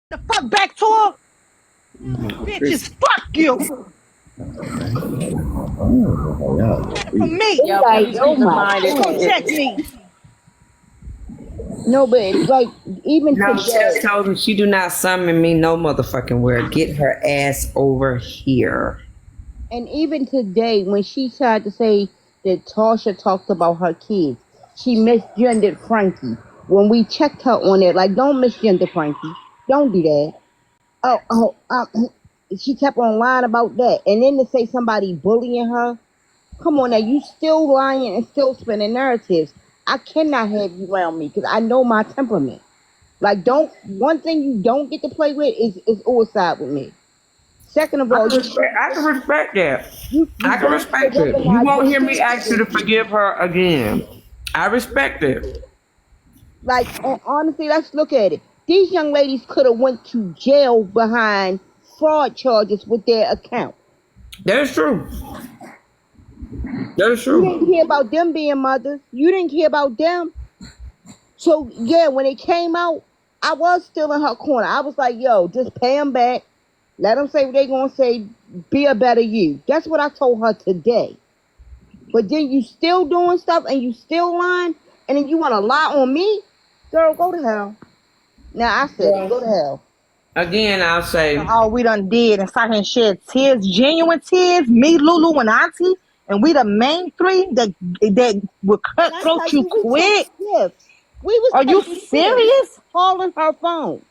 The fuck back to her. Bitches, fuck you. For me. It's Yo, like, please oh keep in my mind God. Protect me. No, but like even No, today, Tess told me she do not summon me no motherfucking where. Get her ass over here. and even today, when she tried to say that Tasha talked about her kids, she misgendered Frankie. When we checked her on it, like, don't misgender Frankie. Don't do that. She kept on lying about that. And then to say somebody bullying her, come on now, you still lying and still spinning narratives. I cannot have you around me because I know my temperament. Like, don't, one thing you don't get to play with is suicide with me. Second of all, I can respect that. you I can don't need to respect it. You weaponize your won't hear me ask you to sister. forgive her again. I respect it. Like, honestly, let's look at it. These young ladies could have went to jail behind fraud charges with their account. That is true. That is You didn't true. hear about them being mothers. You didn't hear about them. So yeah, when it came out, I was still in her corner. I was like, yo, just pay them back. Let them say what they gonna say. Be a better you. That's what I told her today. But then you still doing stuff and you still lying, and then you want to lie on me, girl. Go to hell. Now I said it. Go to hell. Again, I'll say, All we done did and sat here and shed tears, genuine tears, me, Lulu, and Auntie, and we the main three that would cut When I throat tell you you, we took quick. shifts. We was Are you taking shifts, serious? calling her phone,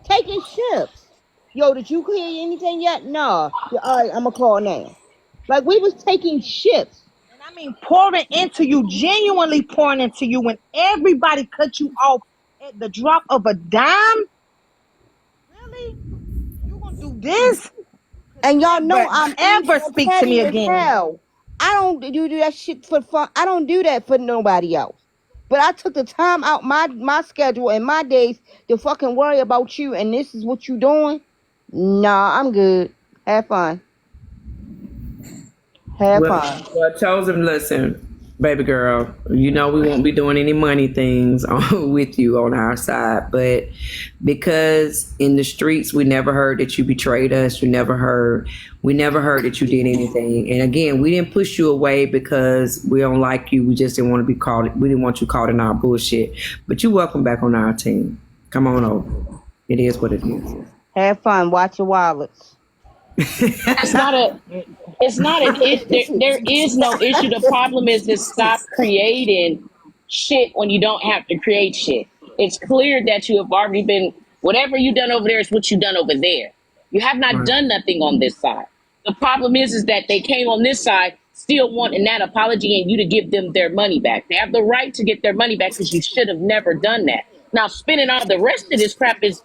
taking shifts. Yo, did you hear anything yet? No. Yeah, all right, I'm gonna call now. Like we was taking shifts. And I mean pouring into you, genuinely pouring into you when everybody cut you off at the drop of a dime? Really? You gonna do this? And y'all know Never, I'm ever evil and speak to me petty as again. hell. I don't do that shit for fun. I don't do that for nobody else. But I took the time out my schedule and my days to fucking worry about you, and this is what you doing? Nah, I'm good. Have fun. Have well, fun. well, Chosen, listen, baby girl, you know we won't be doing any money things with you on our side, but because in the streets we never heard that you betrayed us, we never heard that you did anything. And again, we didn't push you away because we don't like you. We just didn't want to be caught. We didn't want you caught in our bullshit. But you welcome back on our team. Come on over. It is what it is. Have fun. Watch your wallets. it's not a it's not an issue. There is no issue. The problem is to stop creating shit when you don't have to create shit. It's clear that you have already been whatever you done over there is what you done over there. You have not Right. done nothing on this side. The problem is that they came on this side still wanting that apology and you to give them their money back. They have the right to get their money back because you should have never done that. Now spending all the rest of this crap is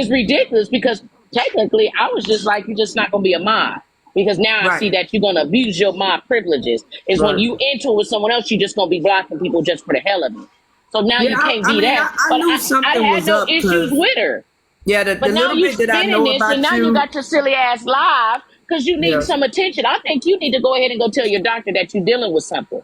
ridiculous because technically I was just like, you're just not gonna be a mod. Because now I Right. see that you're gonna abuse your mod privileges. Is when Right. you enter with someone else, you just gonna be blocking people just for the hell of it. So now Yeah, you can't I be mean, that. I But knew I something had was no up issues because with her. yeah, the But now little you bit that I spinning know this, and about now you you, got your silly ass live because you need yeah, some attention. I think you need to go ahead and go tell your doctor that you're dealing with something.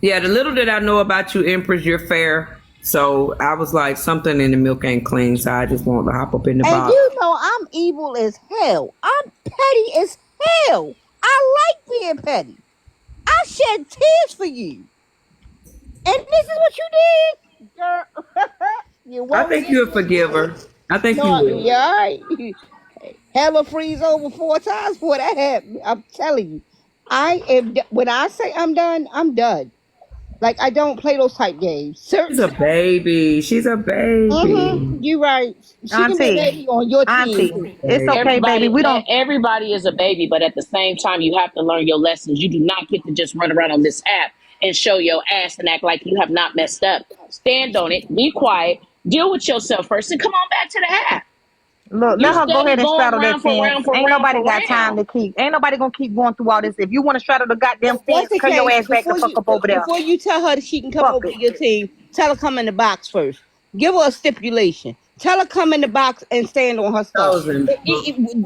yeah, the little that I know about you, Empress, you're fair. So I was like, something in the milk ain't clean, so I just want to hop up in the And box. you know I'm evil as hell. I'm petty as hell. I like being petty. I shed tears for you. And this is what you did? Girl, you I won't think get you're a me. forgiver. I think you No, will. yeah, all right. Hella freeze over 4 times before that happened. I'm telling you. When I say I'm done, I'm done. Like, I don't play those type games. She's Certain a stuff. baby. She's a baby. You right. She can be a Auntie, baby on your team, Auntie, too. it's Baby. okay, baby. We don't. Everybody is a baby, but at the same time, you have to learn your lessons. You do not get to just run around on this app and show your ass and act like you have not messed up. Stand on it, be quiet, deal with yourself first, and come on back to the app. Look, You let her go steady ahead and going straddle that round for fence. round for Ain't round nobody for got time round. to keep. Ain't nobody gonna keep going through all this. If you want to straddle the goddamn If that's fence, the cut your case, ass back the fuck up over there. before you tell her that she can come Fuck over it. to your team, tell her come in the box first. Give her a stipulation. Tell her come in the box and stand on her stuff. Chosen.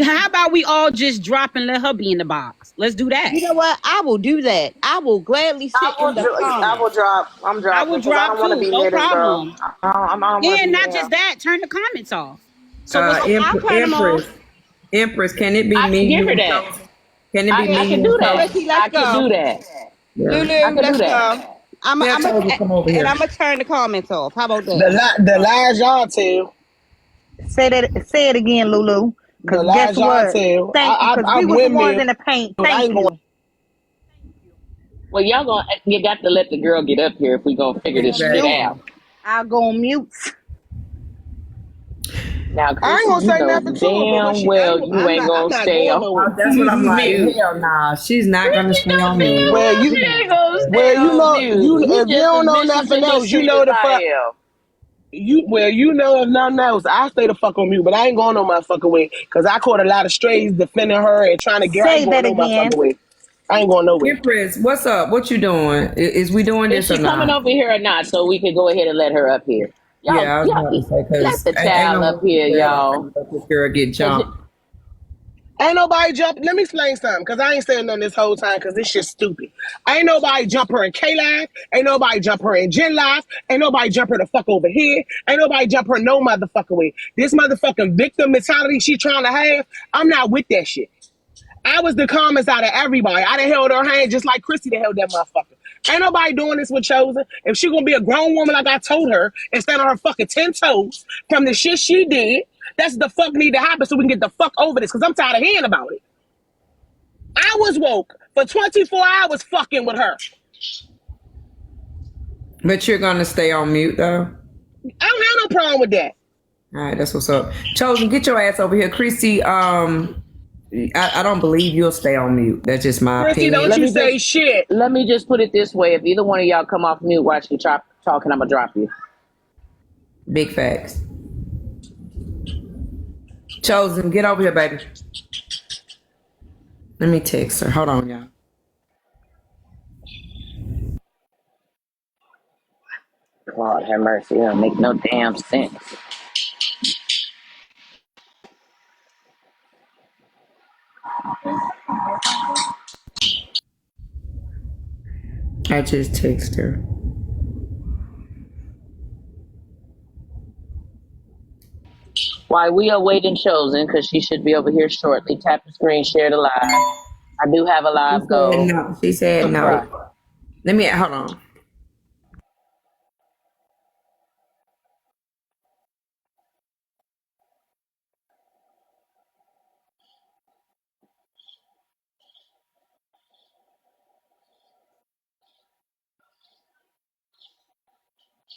How about we all just drop and let her be in the box? Let's do that. You know what? I will do that. I will gladly sit in the I will comments. drop. I'm I dropping will because I drop don't want to too. be No near this girl. problem. I don't want to Yeah, be not near just her. that. Turn the comments off. So what's I'll turn them off. Empress, can it be I me, can give you, her and that. Chosen? Can it be I me, can you, do and that. Chosen? Chrissy, let's I can go. do that. Yeah. I Lulu, can do let's that. go. I'm Tell Chosen to come over and here. I'm gonna turn the comments off. How about that? The lies y'all tell. Say it again, Lulu. The Cause guess lies y'all what? tell. Thank you. Cause we I'm was the ones windmill, in the paint. but I Thank ain't going. you. Well, you got to let the girl get up here if we gonna figure this shit Exactly. out. I'll go on mute. Now, I ain't Chrissy, gonna you say know nothing to her, but what damn she? I well ain't, you ain't I'm gonna not stay going on nowhere. Oh, that's what I'm like. mute. Hell nah. She's not gonna Chrissy stay got on damn mute. Well, well you, she ain't gonna stay well, on mute. You if you just don't as know vicious nothing and else, you mistreated know as the I fuck. am. You know if nothing else, I stay the fuck on mute. But I ain't going no motherfucking way, cause I caught a lot of strays defending her and trying to get. I ain't Say going that no again. motherfucking way. I ain't going nowhere. Empress, what's up? What you doing? Is we doing Is this or she coming not? over here or not? So we can go ahead and let her up here. Yeah, I was Y'all, about to say let because the ain't child no up way here, in hell I'm y'all. gonna let this girl get 'Cause jumped. Ain't nobody jump. Let me explain something, cause I ain't saying nothing this whole time, cause this shit's stupid. Ain't nobody jump her in K live. Ain't nobody jump her in Gen live. Ain't nobody jump her the fuck over here. Ain't nobody jump her no motherfucking way. This motherfucking victim mentality she trying to have, I'm not with that shit. I was the calmest out of everybody. I done held her hand just like Chrissy done held that motherfucker. Ain't nobody doing this with Chosen. If she gonna be a grown woman like I told her and stand on her fucking 10 toes from the shit she did, that's the fuck need to happen so we can get the fuck over this, because I'm tired of hearing about it. I was woke for 24 hours fucking with her. But you're gonna stay on mute though. I don't have no problem with that. All right, that's what's up. Chosen, get your ass over here, Chrissy. I don't believe you'll stay on mute. That's just my Chrissy, don't opinion. let you me say just shit. let me just put it this way: if either one of y'all come off mute while she talking, I'm gonna drop you. Big facts. Chosen, get over here, baby. Let me text her. Hold on, y'all. Lord have mercy, it don't make no damn sense. I just text her. While we are waiting Chosen, because she should be over here shortly, tap the screen, share the live. I do have a She live said goal. no. She said Right. no. Let me hold on.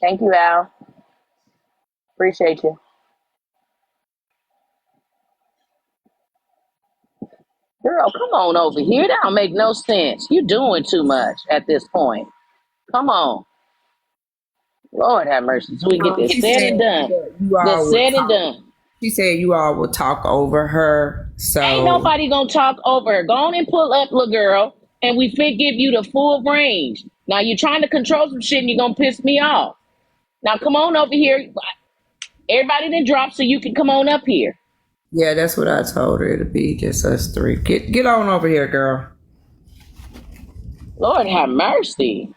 Thank you, Al. Appreciate you. Girl, come on over here. That don't make no sense. You doing too much at this point. Come on. Lord have mercy. So we can get this She said said and done. that you This all would said and talk. done. She said you all will talk over her. Ain't So nobody gonna talk over her. Go on and pull up, little girl, and we fit give you the full range. Now you're trying to control some shit and you're gonna piss me off. Now come on over here. Everybody then drop so you can come on up here. yeah, that's what I told her. It'll be just us three. Get on over here, girl. Lord have mercy.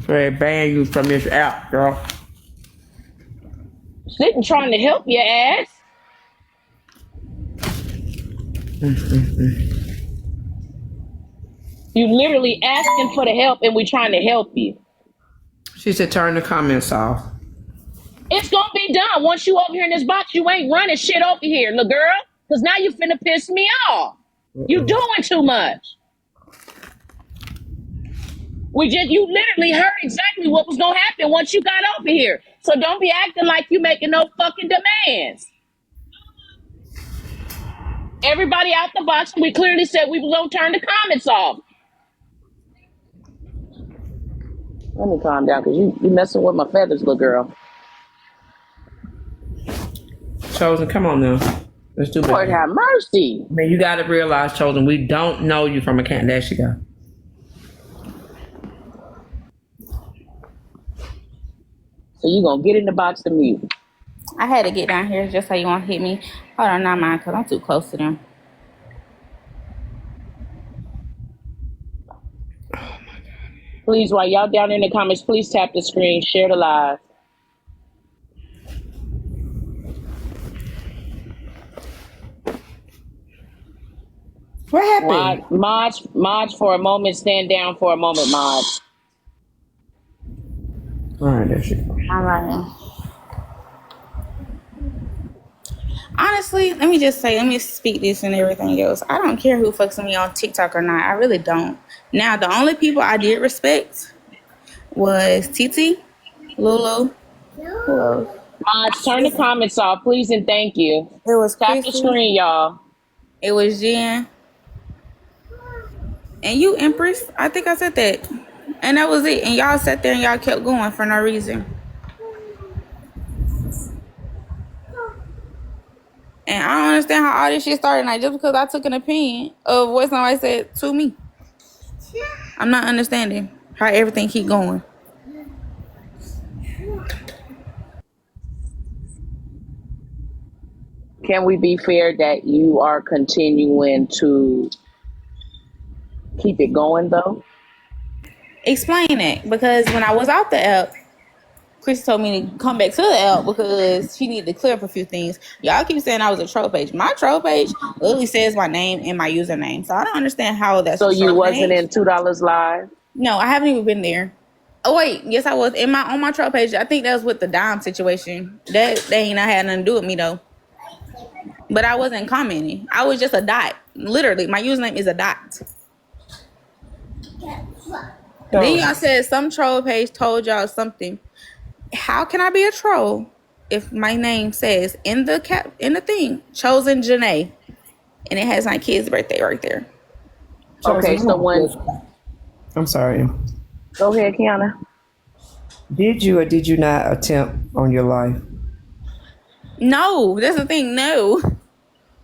They ban you from this app, girl. Sitting trying to help your ass. You literally asking for the help and we trying to help you. She said turn the comments off. It's gonna be done. Once you over here in this box, you ain't running shit over here, little girl. Cause now you finna piss me off. You Uh-oh. doing too much. You literally heard exactly what was gonna happen once you got over here. So don't be acting like you making no fucking demands. Everybody out the box, we clearly said we was gonna turn the comments off. Let me calm down, cause you messing with my feathers, little girl. Chosen, come on now. Let's do Lord better. have mercy. I mean, you got to realize, Chosen, we don't know you from a can. There she go. So you gonna get in the box to mute. I had to get down here just so you won't hit me. Hold on, not mine, because I'm too close to them. Please, while y'all down in the comments, please tap the screen, share the live. What happened? Mod for a moment. Stand down for a moment, Mod. All right, there she go. All right. Honestly, let me speak this and everything else. I don't care who fucks with me on TikTok or not. I really don't. Now, the only people I did respect was TT, Lulu, who else? Mods, turn the comments off, please and thank you. It was Tap the Chrissy. screen, y'all. It was Jen. And you, Empress. I think I said that. And that was it. And y'all sat there and y'all kept going for no reason. And I don't understand how all this shit started. Like, just because I took an opinion of what somebody said to me. I'm not understanding how everything keep going. Can we be fair that you are continuing to keep it going, though? Explain it. Because when I was out the app, Chris told me to come back to the app because she needed to clear up a few things. Y'all keep saying I was a troll page. My troll page literally says my name and my username. So I don't understand how that's So a you troll wasn't page. in $2 live? No, I haven't even been there. Oh wait, yes I was on my troll page. I think that was with the Dime situation. That ain't not had nothing to do with me though. But I wasn't commenting. I was just a dot. Literally, my username is a dot. Then y'all said some troll page told y'all something. How can I be a troll if my name says in the thing chosen Janae, and it has my kid's birthday right there? Okay, so when... I'm sorry. Go ahead, Kiana. Did you or did you not attempt on your life? No, that's the thing. No,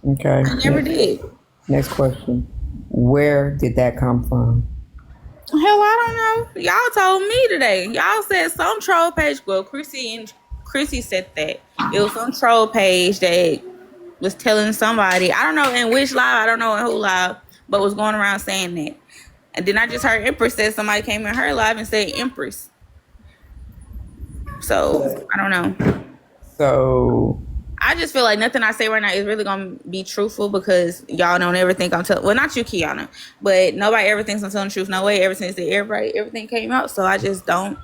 Okay. I never did. Next question. Where did that come from? Hell, I don't know. Y'all told me today. Y'all said some troll page. Well, Chrissy said that it was some troll page that was telling somebody. I don't know in which live. I don't know in who live, but was going around saying that. And then I just heard Empress said somebody came in her live and said Empress. So I don't know. So I just feel like nothing I say right now is really gonna be truthful because y'all don't ever think I'm telling. Well, not you, Kiana, but nobody ever thinks I'm telling the truth. No way. Ever since everything came out, so I just don't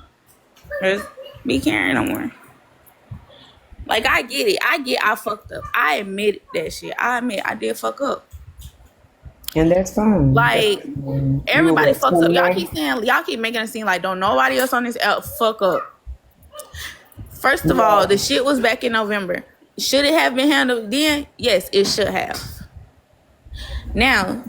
just be caring no more. Like I get it. I fucked up. I admit that shit. I admit I did fuck up. and that's fine. Like everybody fucks up. Y'all keep making it seem like don't nobody else on this app fuck up. First of all, the shit was back in November. Should it have been handled then? Yes, it should have. Now,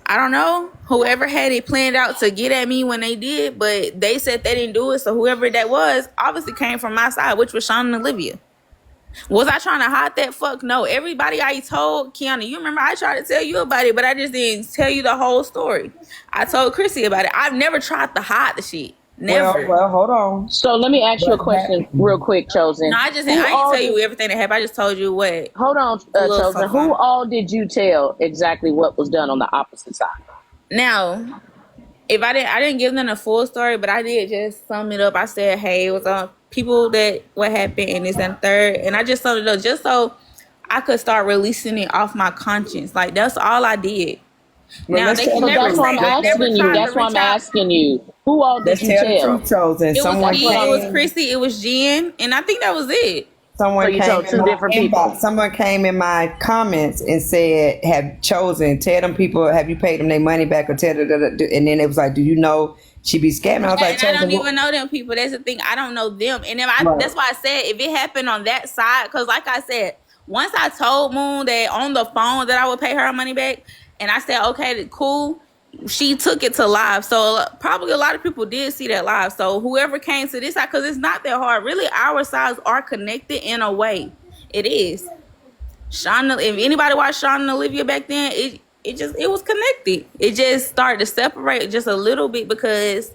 I don't know whoever had it planned out to get at me when they did, but they said they didn't do it. So whoever that was obviously came from my side, which was Sean and Olivia. Was I trying to hide that? Fuck no. Everybody I told, Kiana, you remember I tried to tell you about it, but I just didn't tell you the whole story. I told Chrissy about it. I've never tried to hide the shit. Never. Well, hold on. So let me ask you a question real quick, Chosen. No, I didn't tell you everything that happened. I just told you what. Hold on, Chosen. Who all did you tell exactly what was done on the opposite side? Now, if I didn't give them the full story, but I did just sum it up. I said, hey, it was people that what happened and this and third, and I just summed it up just so I could start releasing it off my conscience. Like that's all I did. Well, now they can never that's why I'm asking you. That's why I'm asking you. Who all did you tell? Chosen. It was Chrissy. It was Jen, and I think that was it. Someone you told two different people. Someone came in my comments and said, "Have Chosen tell them people have you paid them their money back or tell them?" And then it was like, "Do you know she be scamming?" I was like, I don't even know them people. That's the thing. I don't know them, and that's why I said if it happened on that side, because like I said, once I told Moon that on the phone that I would pay her money back, and I said, "Okay, cool." She took it to live, so probably a lot of people did see that live. So whoever came to this side, because it's not that hard. Really, our sides are connected in a way. It is. Sean, if anybody watched Sean and Olivia back then, it was connected. It just started to separate just a little bit because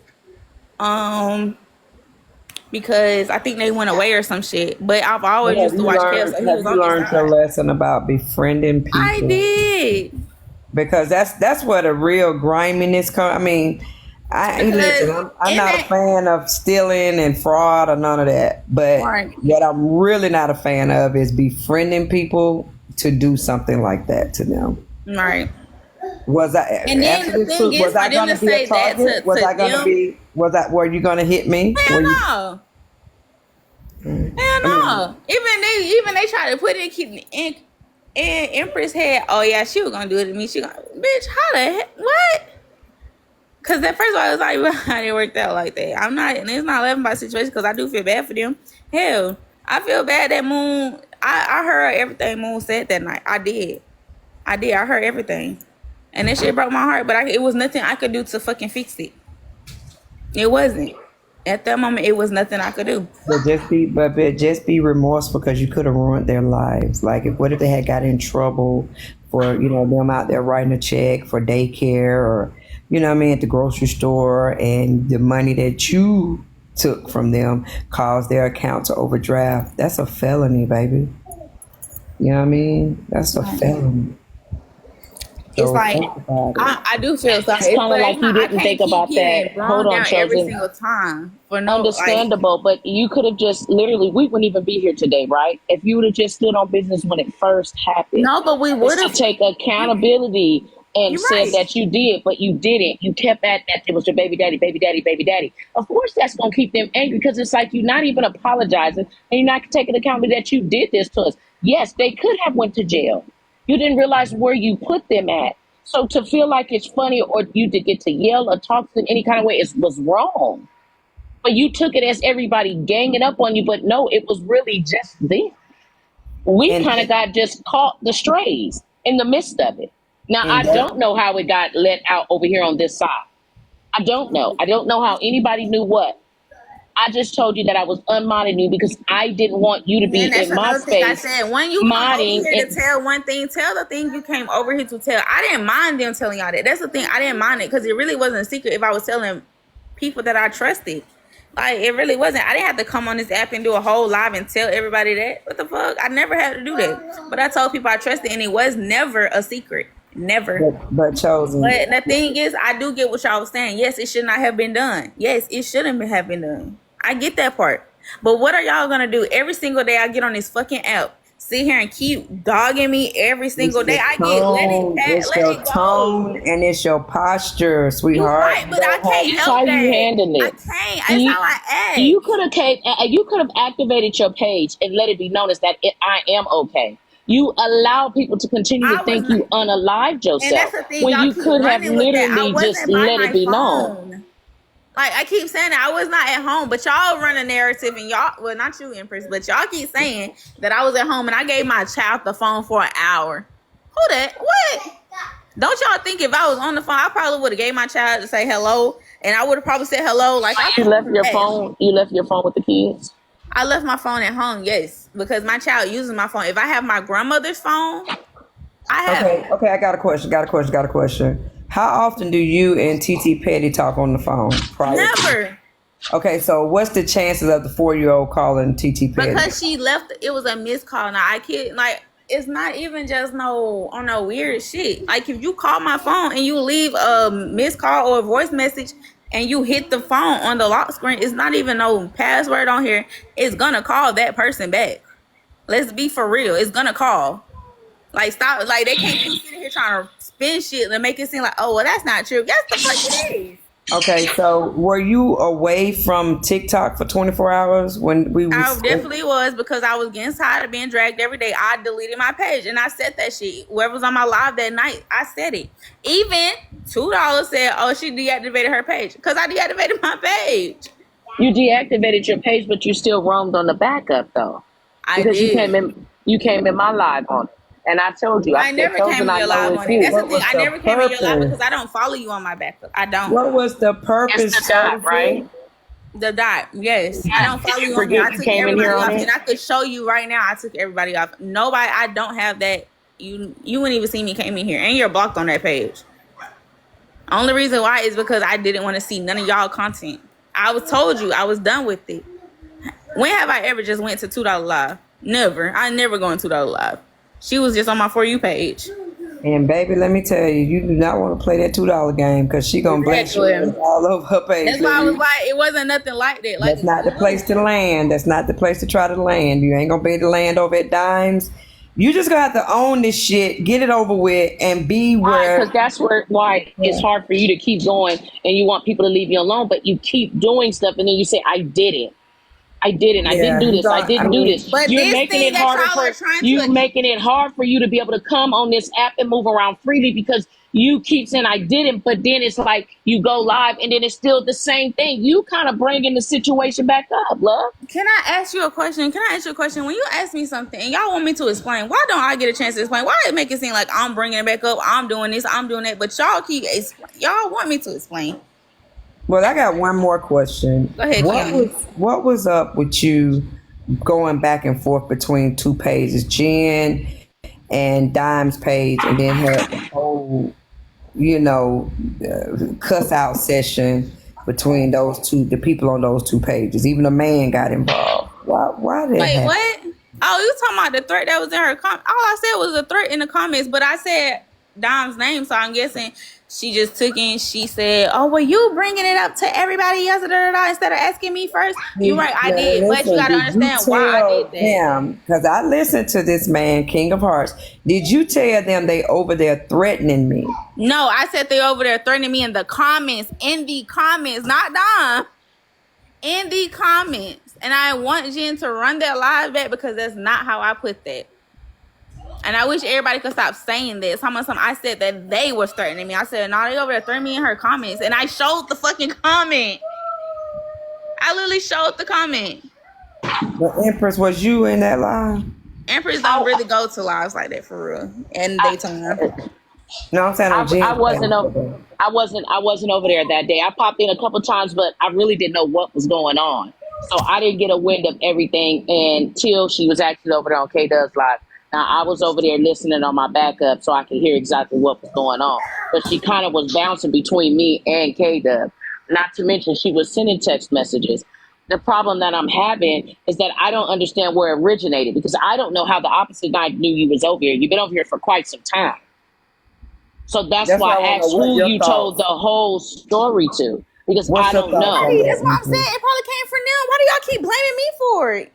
I think they went away or some shit. But I've always used to watch Kev, so he was on learned your lesson about befriending people. I did. Because that's where the real griminess comes. I mean, I'm not a fan of stealing and fraud or none of that. But what I'm really not a fan of is befriending people to do something like that to them. Right. Was I And then after the this? thing is, Was I for them going to to be a say that target? Was to I going to them, be? Was I? Were you going to hit me? hell Were you? no. Hell I mean, no. Even they try to put it in Empress head. Oh yeah, she was gonna do it to me. She gonna, bitch, how the heck? What? Because at first of all, it's like how it worked out like that. I'm not, and it's not laughing about the situation because I do feel bad for them. Hell, I feel bad that Moon. I heard everything Moon said that night. I did. I heard everything, and that shit broke my heart. But it was nothing I could do to fucking fix it. It wasn't. At that moment, it was nothing I could do. but just be remorseful because you could have ruined their lives. Like, if what if they had got in trouble for them out there writing a check for daycare or what I mean, at the grocery store, and the money that you took from them caused their account to overdraft. That's a felony, baby. You know what I mean? That's a felony. It's So like think about it. I do feel sorry. It's kind of like you I didn't can't think keep about getting that. blown Hold on, down every chosen. single time for no like. Understandable, but you could have just literally, we wouldn't even be here today, right? If you would have just stood on business when it first happened, No, but we would just to have. take accountability and You're said right. that you did, but you didn't. You kept at that. It was your baby daddy, baby daddy, baby daddy. Of course, that's going to keep them angry because it's like you're not even apologizing and you're not taking accountability that you did this to us. Yes, they could have went to jail. You didn't realize where you put them at. So to feel like it's funny or you to get to yell or talk to them any kind of way was wrong. But you took it as everybody ganging up on you. But no, it was really just them. We And kind of got just caught the strays in the midst of it. Now, and I that don't know how it got let out over here on this side. I don't know. I don't know how anybody knew what. I just told you that I was unmodding you because I didn't want you to be And that's in my another thing I space said. When you come over modding here to it. tell one thing, tell the thing you came over here to tell. I didn't mind them telling y'all that. That's the thing. I didn't mind it because it really wasn't a secret if I was telling people that I trusted. Like, it really wasn't. I didn't have to come on this app and do a whole live and tell everybody that. What the fuck? I never had to do that. But I told people I trusted, and it was never a secret. Never. but chosen. But the thing is, I do get what y'all was saying. Yes, it should not have been done. Yes, it shouldn't have been done. I get that part. But what are y'all gonna do? Every single day I get on this fucking app, sit here and keep dogging me every single day. I get It's let your it go. tone and it's your posture, You sweetheart. right, but I can't That's how help you that. handle I it. can't. That's how I act. You could have activated your page and let it be known as that I am okay. You allow people to continue I to was think not, you unalived and that's yourself the thing. when Y'all you keep could have running with that. I literally just wasn't by let it my be known. phone. Like, I keep saying that I was not at home, but y'all run a narrative, and y'all, well, not you, Empress, but y'all keep saying that I was at home and I gave my child the phone for an hour. Who that? What? Don't y'all think if I was on the phone, I probably would have gave my child to say hello, and I would have probably said hello. Like, I You left your yes. phone. You left your phone with the kids. I left my phone at home, yes, because my child uses my phone. If I have my grandmother's phone, I have it. Okay, I got a question. How often do you and TT Petty talk on the phone? Never. Okay, so what's the chances of the 4-year-old calling TT Petty? Because she left, it was a missed call. Now I can't, like, it's not even just no weird shit. Like, if you call my phone and you leave a missed call or a voice message and you hit the phone on the lock screen, it's not even no password on here. It's gonna call that person back. Let's be for real. It's gonna call. Like, stop. Like, they can't keep sitting here trying to spin shit and make it seem like, oh, well, that's not true. Yes, the fuck it is. Okay, so were you away from TikTok for 24 hours when we I was... definitely was, because I was getting tired of being dragged every day. I deleted my page and I said that shit. Whoever was on my live that night, I said it. Even $2 said, oh, she deactivated her page because I deactivated my page. You deactivated your page, but you still roamed on the backup though, I because did. you came in my live on it, and I told you. I said, never came in your live on it. That's the thing. I never came in your live because I don't follow you on my backup. I don't. What was the purpose? It's the dot, right? The dot, yes. I don't follow Did you you on here. forget I you took came in everybody here on off, it? and I could show you right now. I took everybody off. Nobody. I don't have that. You wouldn't even see me came in here, and you're blocked on that page. Only reason why is because I didn't want to see none of y'all content. I was told you I was done with it. When have I ever just went to $2 live? Never. I never go on $2 live. She was just on my For You page. And baby, let me tell you, you do not want to play that $2 game because she gonna blast you Exactly. all over her page. That's why I was like, it wasn't nothing like that. Like, That's not the place to land. That's not the place to try to land. You ain't gonna be able to land over at Dimes You just gonna have to own this shit, get it over with, and be Right, where. because that's why it's Yeah. hard for you to keep going and you want people to leave you alone, but you keep doing stuff and then you say, I did it. I didn't Yeah, do you this. I got. I didn't do mean, this. But You're this making thing it that harder y'all are for trying you to, making it hard for you to be able to come on this app and move around freely because you keep saying I didn't, but then it's like you go live and then it's still the same thing. You kind of bringing the situation back up, love. can I ask you a question? Can I ask you a question? When you ask me something and y'all want me to explain, why don't I get a chance to explain? Why it make it seem like I'm bringing it back up? I'm doing this, I'm doing that, but y'all want me to explain. well, I got one more question. Go ahead, Kim. What was up with you going back and forth between two pages, Jen and Dime's page, and then had the whole, cuss out session between those two, the people on those two pages. Even a man got involved. Why did it Wait, happen? what? Oh, you talking about the threat that was in her comment? All I said was a threat in the comments, but I said Dom's name, so I'm guessing she just took it. She said, "Oh, well, you bringing it up to everybody else instead of asking me first." You're right, I did, but you Listen, got to did you understand why I tell did that. them? Because I listened to this man, King of Hearts. Did you tell them they over there threatening me? No, I said they over there threatening me in the comments, not Dom, in the comments. And I want Jen to run that live back because that's not how I put that. And I wish everybody could stop saying this. I said that they were threatening me. I said, no, they over there threatening me in her comments. And I showed the fucking comment. I literally showed the comment. The Empress, was you in that line? Empress don't really go to lives like that for real. And Daytona. No, I'm saying on I Jen's wasn't page. I wasn't over there that day. I popped in a couple times, but I really didn't know what was going on. So I didn't get a wind of everything until she was actually over there on K Dub's live. Now I was over there listening on my backup so I could hear exactly what was going on. But she kind of was bouncing between me and K Dub. Not to mention she was sending text messages. The problem that I'm having is that I don't understand where it originated because I don't know how the opposite guy knew you was over here. You've been over here for quite some time. So that's why why I I want to asked know what who your you told thoughts. the whole story to because What's I your don't thoughts know. on That's what that, I'm saying. Empress? It probably came from them. Why do y'all keep blaming me for it?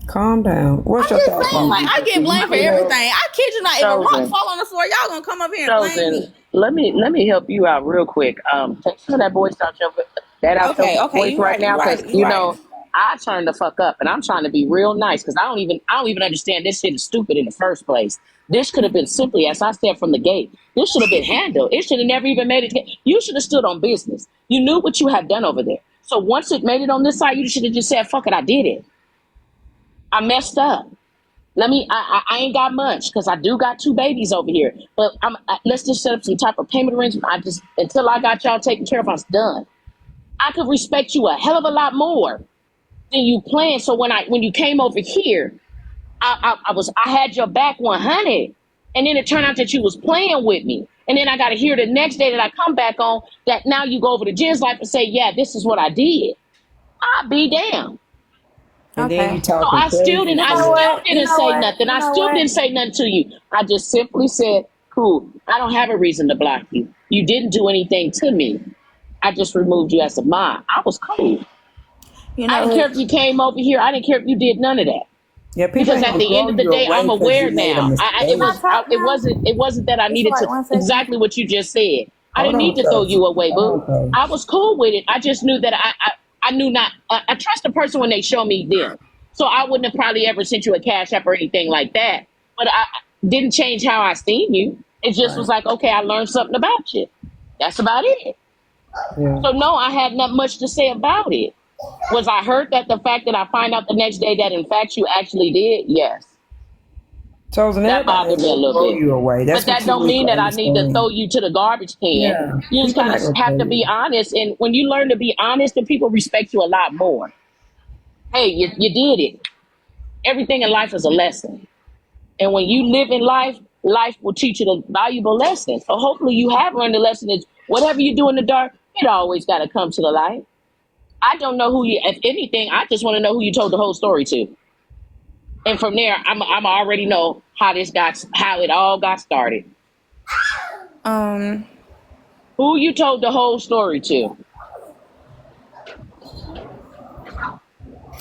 Calm down. What's I'm your just thoughts saying, on like, I get blamed for everything. I kid you not. If a rock Chosen, fall on the floor, y'all gonna come up here and blame chosen. me. Let me help you out real quick. Take some of that voice out your Okay, voice you right right, now you because right, you right. I turned the fuck up and I'm trying to be real nice because I don't even understand this shit is stupid in the first place. This could have been simply, as I said from the gate, this should have been handled. It should have never even made it. You should have stood on business. You knew what you had done over there. So once it made it on this side, you should have just said, fuck it, I did it. I messed up. I ain't got much because I do got two babies over here. But let's just set up some type of payment arrangement. Until I got y'all taken care of, I was done. I could respect you a hell of a lot more than you planned. So when you came over here, I had your back 100, and then it turned out that you was playing with me. And then I got to hear the next day that I come back on that now you go over to Jen's life and say, yeah, this is what I did. I'll be damned. And then you Okay. So talking crazy I You know shit. still what? You didn't know say what? nothing. You I know still what? didn't say nothing to you. I just simply said, cool. I don't have a reason to block you. You didn't do anything to me. I just removed you as a mod. I was cool. You I know didn't care what? if you came over here. I didn't care if you did none of that. Yeah, people Because ain't at gonna the end throw of the you day, I'm away because aware you made a now. Can mistake. I talk now? It wasn't that I Just for needed like to 1 second. exactly what you just said. I Hold didn't need on, to throw Coach. you away, Hold boo. on, Coach. I was cool with it. I just knew that I knew not. I trust a person when they show me them. So I wouldn't have probably ever sent you a cash app or anything like that. But I didn't change how I seen you. It just was Right. like, okay, I learned something about you. That's about it. Yeah. So no, I had not much to say about it. Was I hurt that the fact that I find out the next day that in fact you actually did? Yes. Chosen, That everybody bothered ain't me a gonna little throw bit. you away. But That's what that you don't need mean to that I need to throw understand. you to the garbage can. Yeah. You just People gotta not gonna have throw to be you. honest. And when you learn to be honest, then people respect you a lot more. Hey, you did it. Everything in life is a lesson. And when you live in life, life will teach you the valuable lesson. So hopefully you have learned the lesson is whatever you do in the dark, it always gotta come to the light. I don't know who you, if anything, I just want to know who you told the whole story to. And from there, I'm already know how it all got started. Um, Who you told the whole story to?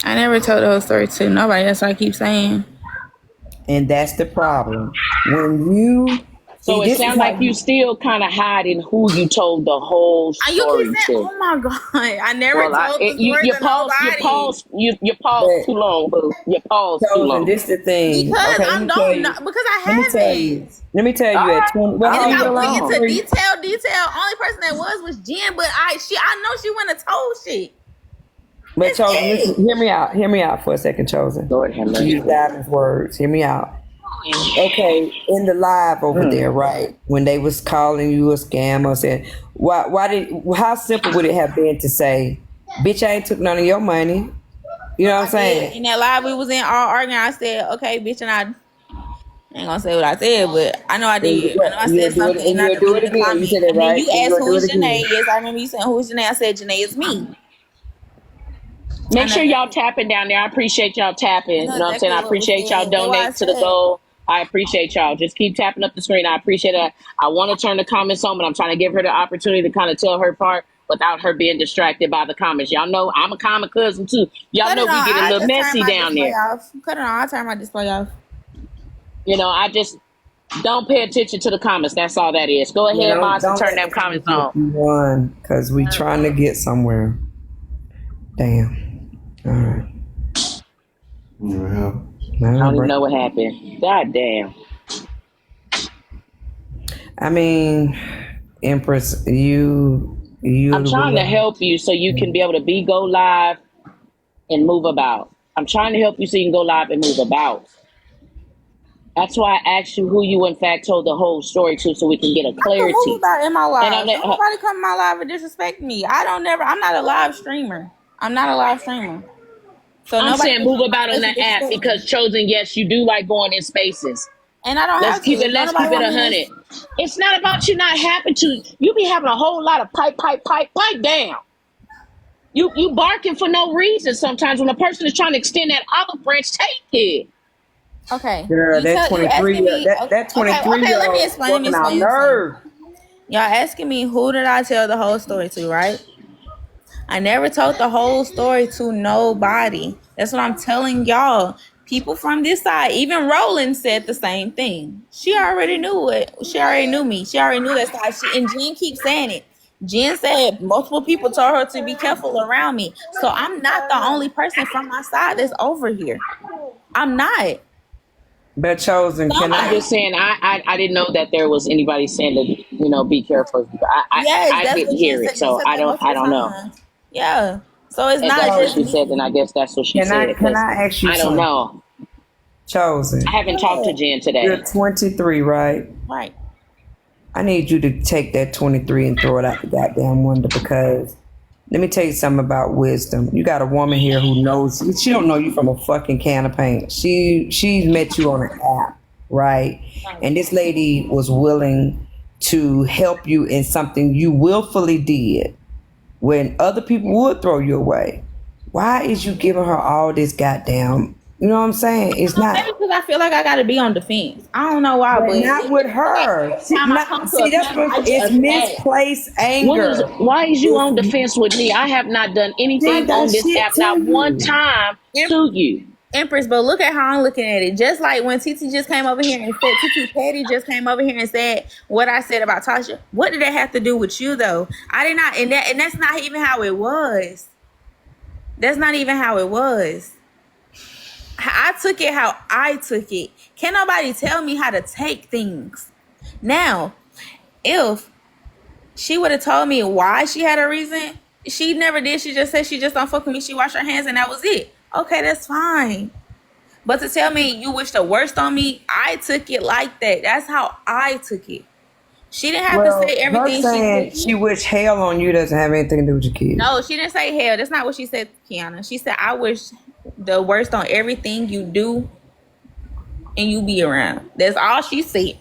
I never told the whole story to nobody. That's what I keep saying. And that's the problem. When you see, So it this is sounds how like you you, still kind of hiding who you told the whole You keep story saying, to. "Oh my god, I never Well, told the story to nobody." you paused too but long, boo. You paused too chosen, long. this the thing. Because Okay, let I me tell don't know. you. Because Let me I tell haven't. you. Let me tell All you at right, 20. Well, I'll And if hold leave it I on. went alone. into 23. detail, only person that was Jen. But I know she wouldn't have told shit. But That's chosen, listen, it. hear me out. Hear me out for a second, chosen. Lord have To use mercy. Diamond's words. Hear me out. Okay, in the live over Mm. there, right? When they was calling you a scam or saying, how simple would it have been to say, bitch, I ain't took none of your money. You know what I'm I did. saying? In that live we was in all arguing, I said, "Okay, bitch," and I ain't gonna say what I said, but I know I And you, did. I know what? I You'll said do it, something, and and I you'll do it deleted the again. You comment. said it And then right, you and asked, you'll "Who do it is again. Janae?" Yes, I remember you saying, "Who is Janae?" I said, "Janae is me." I Make know sure y'all exactly. tapping down there. I appreciate y'all I tapping. know You know what I'm saying? exactly I what was appreciate y'all said. That's why I donating to the said. goal. I appreciate y'all. Just keep tapping up the screen. I appreciate it. I want to turn the comments on, but I'm trying to give her the opportunity to kind of tell her part without her being distracted by the comments. Y'all know I'm a common cousin too. Y'all Cut know it on. we get a I little just turned messy my down display there. off. Cut it on. I turned my display off. You know, I just don't pay attention to the comments. That's all that is. Go Yeah, ahead, Moss, and don't turn let the them comments comments make on. you run, cause we trying to get somewhere. Damn. All right. Yeah. I Well, don't even bro. know what happened. God damn. I mean, Empress, you I'm the trying to one. help you so you can be able to go live and move about. I'm trying to help you so you can go live and move about. That's why I asked you who you in fact told the whole story to, so we can get a I can move clarity. about in my And I'm live. Don't like, nobody come in my live and disrespect me. I don't never. I'm not a live streamer. I'm not a live streamer. So I'm nobody saying can come move in my about on space the and app disrespect me. because chosen. Yes, you do like going in spaces. And I don't Let's have to. keep it. If don't Let's nobody keep it want a me in hundred. this. It's not about you not having to. You be having a whole lot of pipe down. You barking for no reason. Sometimes when a person is trying to extend that olive branch, take it. Okay. Girl, You asking me. that Okay. 23-year Let me old explain. Let me working our explain. Let me explain. nerve. Y'all asking me who did I tell the whole story to, right? I never told the whole story to nobody. That's what I'm telling y'all. People from this side, even Roland said the same thing. She already knew it. She already knew me. She already knew that side. And Jen keeps saying it. Jen said multiple people told her to be careful around me. So I'm not the only person from my side that's over here. I'm not. But chosen, can I'm I? Somebody. just saying. I didn't know that there was anybody saying that. Be careful. Yes, I that's didn't what Jen hear said. it, Jen so said I that don't. I multiple don't know. times. Yeah. So it's If not that's what just she Chosen, said, then me. I guess that's what she can I? said. Can Because I ask you I don't something? know. I Chosen, haven't talked to Go ahead. Jen you're today. 23, right? Right. I need you to take that 23 and throw it out the goddamn window because let me tell you something about wisdom. You got a woman here who knows she don't know you from a fucking can of paint. She's met you on an app, right? And this lady was willing to help you in something you willfully did when other people would throw you away. Why is you giving her all this goddamn, you know what I'm saying? It's Maybe not, because I feel like I got to be on defense. I don't know why, but but not with her. every time I come to See, a that's panel, what I get it's attacked. misplaced anger. Why is you It's, on defense with me? I have not done she anything ain't done on this shit app, to not one you. time to you. Empress, but look at how I'm looking at it. Just like when TT just came over here and said, TT Petty just came over here and said what I said about Tasha. What did that have to do with you, though? I did not, and that's not even how it was. That's not even how it was. I took it how I took it. Can't nobody tell me how to take things. Now, if she would have told me why she had a reason, she never did. She just said she just don't fuck with me. She washed her hands and that was it. Okay, that's fine. But to tell me you wish the worst on me, I took it like that. That's how I took it. She didn't have to say Well, her everything she saying said. she wish hell on you doesn't have anything to do with your kids. No, she didn't say hell. That's not what she said, Kiana. She said, I wish the worst on everything you do and you be around. That's all she said.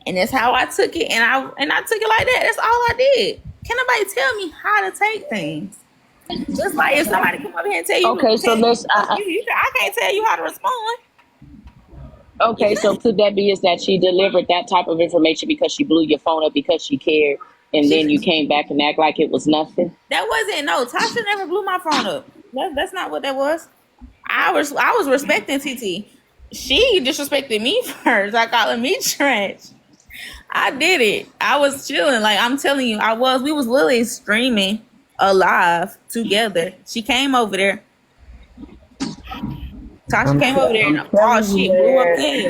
And that's how I took it. And I took it like that. That's all I did. Can nobody tell me how to take things? Just like if somebody come up here and tell you, Okay, so let's. I can't tell you how to respond. You Okay, so can't. could that be is that she delivered that type of information because she blew your phone up because she cared, and She then you came back and act like it was nothing? That wasn't no. Tasha never blew my phone up. That's not what that was. I was respecting TT. She disrespected me first. I calling me trash. I did it. I was chilling. Like I'm telling you, I was. We was literally streaming alive together. She came over there. Tasha came over there I'm and oh telling you, shit, blew up man.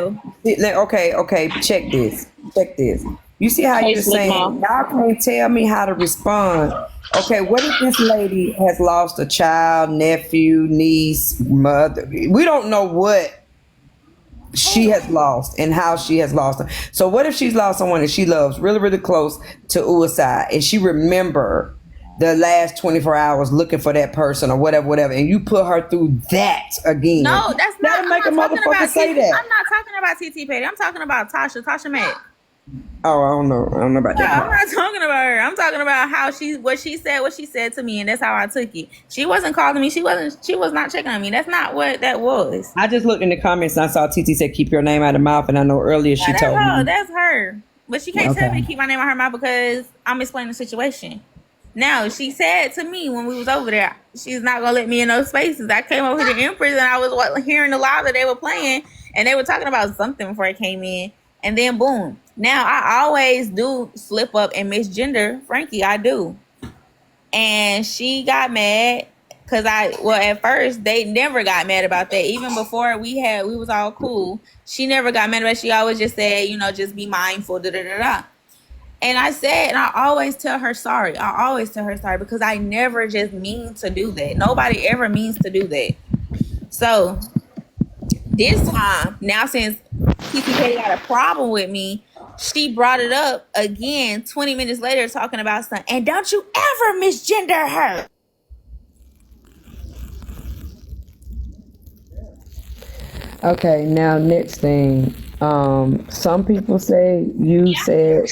hell. Okay. Check this. Check this. You see how Hey, you're Slick saying Mom. y'all can't tell me how to respond. Okay, what if this lady has lost a child, nephew, niece, mother? We don't know what she has lost and how she has lost them. So what if she's lost someone that she loves really, really close to Uasai and she remember the last 24 hours looking for that person or whatever, and you put her through that again? No, that's not. That'll make a I'm not talking motherfucker about say TT. that. I'm not talking about TT Petty. I'm talking about Tasha Mack. Oh, I don't know. I don't know about No, that I'm part. not talking about her. I'm talking about how what she said to me, and that's how I took it. She wasn't calling me. She was not checking on me. That's not what that was. I just looked in the comments and I saw TT said keep your name out of mouth, and I know earlier she Yeah, that's told her. me. That's her. But she can't tell me Okay. to keep my name out her mouth because I'm explaining the situation. Now, she said to me when we was over there, she's not gonna let me in those spaces. I came over to the Empress and I was hearing the live that they were playing, and they were talking about something before I came in, and then boom. Now I always do slip up and misgender Frankie. I do, and she got mad because at first they never got mad about that. Even before we was all cool. She never got mad about it. She always just said, just be mindful. Da da da da. And I said, and I always tell her sorry. I always tell her sorry because I never just mean to do that. Nobody ever means to do that. So this time, now since TTK got a problem with me, she brought it up again 20 minutes later talking about something. And don't you ever misgender her. Okay, now next thing. Some people say you said,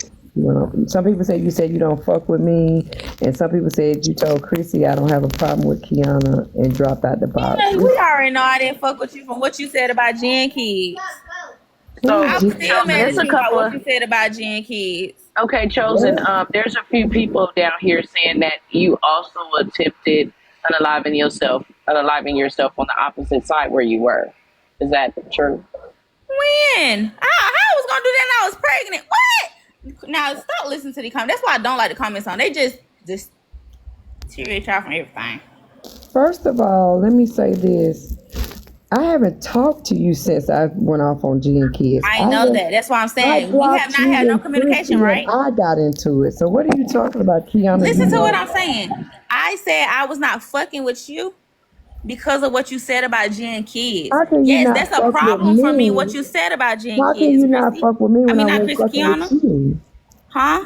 some people say you said you don't fuck with me, and some people said you told Chrissy I don't have a problem with Kiana and dropped out the box. Yeah, we already know I didn't fuck with you from what you said about Gen Kids. So, I'm still Chosen, mad there's at a you about couple what of you said about Gen Kids. okay, Chosen. There's a few people down here saying that you also attempted unaliving yourself on the opposite side where you were. Is that true? When? I was gonna do that and I was pregnant. What? Now stop listening to the comments. That's why I don't like the comments on. They just deteriorate y'all from everything. First of all, let me say this. I haven't talked to you since I went off on G and Kids. I know that. That's why I'm I saying we have blocked not you had no and Chrissy communication, and right? I got into it. So what are you talking about, Kiana? Listen to what I'm saying. I said I was not fucking with you because of what you said about Gen Kids. How can you Yes, not that's a fuck with problem for me. What me? you said about Gen How can Kids, you not Chrissy. fuck with me I when mean, I not was Chrissy, fucking with Kiana. you? Huh?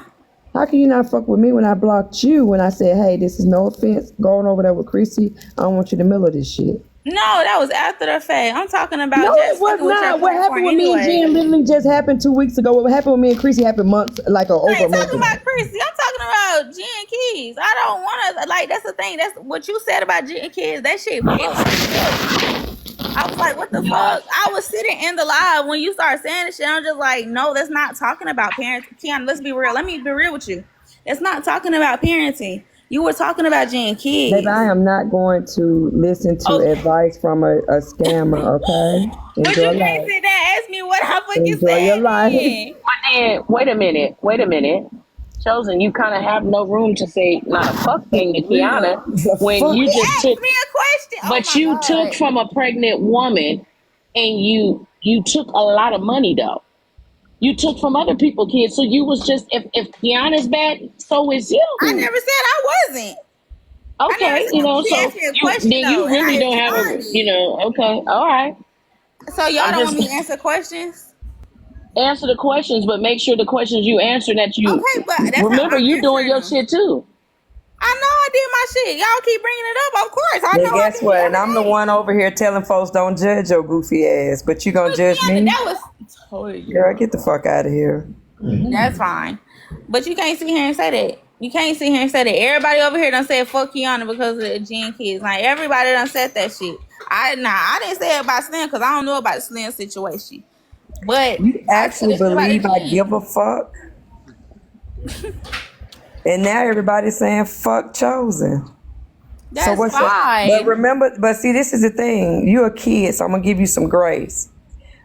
How can you not fuck with me when I blocked you when I said, hey, this is no offense, going over there with Chrissy. I don't want you in the middle of this shit. No, that was after the fact. I'm talking about No, it just was fucking with your not. What happened platform with me and anyway. Jen literally just happened 2 weeks ago. What happened with me and Chrissy happened months, like I over a ain't month talking ago. about Chrissy. I'm talking about Jen Keys. I don't want to, like, that's the thing. That's what you said about Jen Keys. That shit fucked me up. I was like, what the fuck? I was sitting in the live when you started saying this shit. I'm just like, no, that's not talking about parents. Keanu, let's be real. Let me be real with you. It's not talking about parenting. You were talking about Jen Baby, Keys. I am not going to listen to Okay. advice from a scammer, okay? But you Enjoy can't life. sit there and ask me what I fucking Enjoy your said life. then. But then, wait a minute. Chosen, you kind of have no room to say not a fuck thing to Kiana The when fuck? you He just asked took, me a question. Oh but my you took God. from a pregnant woman, and you took a lot of money though. You took from other people's kids, so you was just if Kiana's bad, so is I you. never said I wasn't. I never Okay, said she so asked me a you question then though, you and really I don't have responded. okay, all right. So y'all I'm don't want just me to answer questions? answer the questions, but make sure the questions you answer that you Okay, but that's how remember I'm you doing answering your them. shit too. I know I did my shit. Y'all keep bringing it up. Of course, I Then know I guess did it what? And I'm the every day. one over here telling folks don't judge your goofy ass, but you gonna But judge Kiana, me? that was totally. Girl, get the fuck out of here. That's fine. But you can't sit here and say that. You can't sit here and say that. Everybody over here done said fuck Kiana because of the Gen Kids. Like everybody done said that shit. I didn't say it about Slim because I don't know about the Slim situation. But You I said actually this shit about the believe I Gen. give a fuck? And now everybody's saying fuck Chosen. So That's what's your, but fine. remember, but see, this is the thing. You're a kid, so I'm gonna give you some grace.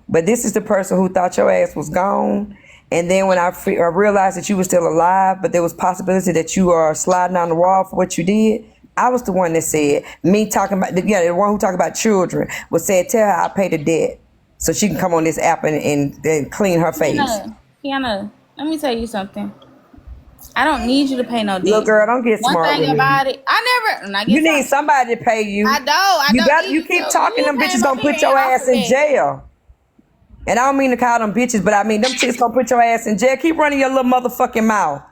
but this is the person who thought your ass was gone. And then when I realized that you were still alive, but there was possibility that you are sliding on the wall for what you did, I was the one that said, me talking about, the one who talked about children, was said, tell her I'll pay the debt so she can come on this app and clean her face. Kiana, let me tell you something. I don't need you to pay no debt. Little girl, don't get One smart thing with about me. it, I never. You need somebody to pay you. I don't. You keep talking, them bitches gonna put your ass in jail. And I don't mean to call them bitches, but I mean them chicks gonna put your ass in jail. Keep running your little motherfucking mouth.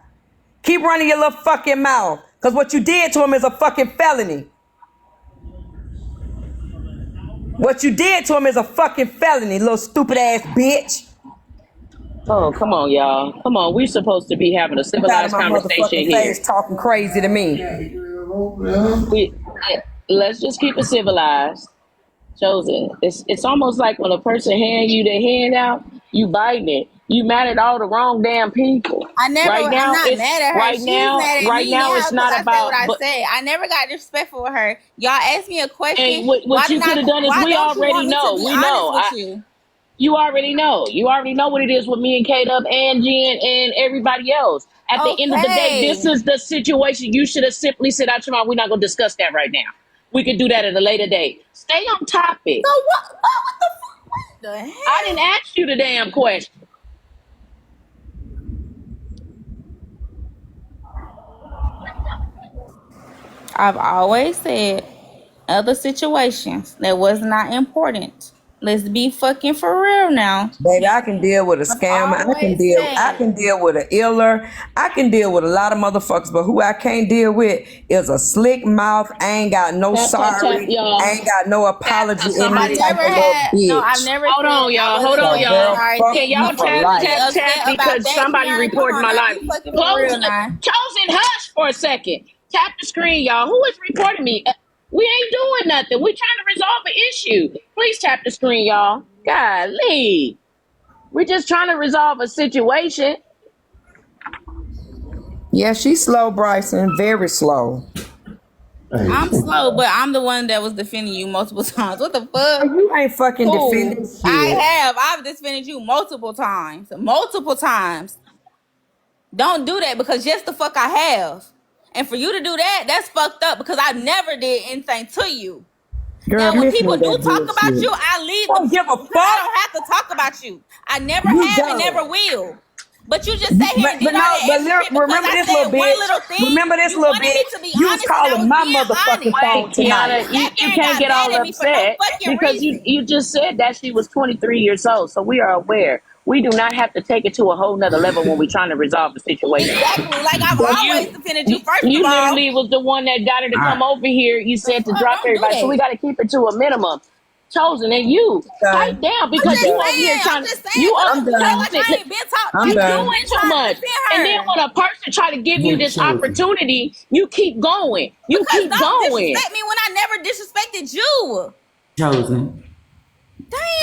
Keep running your little fucking mouth. Because what you did to him is a fucking felony. What you did to him is a fucking felony, little stupid ass bitch. Oh, come on, y'all. Come on. We're supposed to be having a civilized conversation here. Face talking crazy to me. Let's just keep it civilized. Chosen. It's almost like when a person hand you their hand out, you biting it. You mad at all the wrong damn people. I'm not mad at her. Right She's now, mad at right me now, it's not about. I said what I said. I never got disrespectful with her. Y'all asked me a question. And what you could have done is we already know. We know. You already know. You already know what it is with me and K-Dub and Jen and everybody else. At the end of the day, this is the situation. You should have simply said out your mouth, we're not going to discuss that right now. We could do that at a later date. Stay on topic. So what the fuck? What the hell? I didn't ask you the damn question. I've always said other situations that was not important. Let's be fucking for real now. Baby, I can deal with a scammer. I can deal with an iller. I can deal with a lot of motherfuckers, but who I can't deal with is a slick mouth. I ain't got no sorry. I ain't got no apology. I've never. Hold on, y'all. Can y'all tap because somebody reported my life. Chosen, hush for a second. Tap the screen, y'all. Who is reporting me? We ain't doing nothing. We trying to resolve an issue. Please tap the screen, y'all. Golly. We're just trying to resolve a situation. Yeah, she's slow, Bryson. Very slow. I'm slow, but I'm the one that was defending you multiple times. What the fuck? You ain't fucking defending shit. I've defended you multiple times. Multiple times. Don't do that because yes, the fuck I have. And for you to do that, that's fucked up because I never did anything to you. Girl, now, when people do talk about you, I leave them. Give a fuck. I don't have to talk about you. I never have and never will. But you just sat here and did all that remember this little bitch. Remember this little bitch. You was calling my motherfucking phone tonight. You can't get all upset because you just said that she was 23 years old. So we are aware. We do not have to take it to a whole nother level when we're trying to resolve the situation. Exactly. Like I've always defended you first of all. You literally was the one that got her to come over here. You said to drop everybody. So we got to keep it to a minimum. Chosen and you pipe down because you over here trying to I'm doing too much. And then when a person try to give you this opportunity, you keep going. You keep going. Disrespect me when I never disrespected you. Chosen.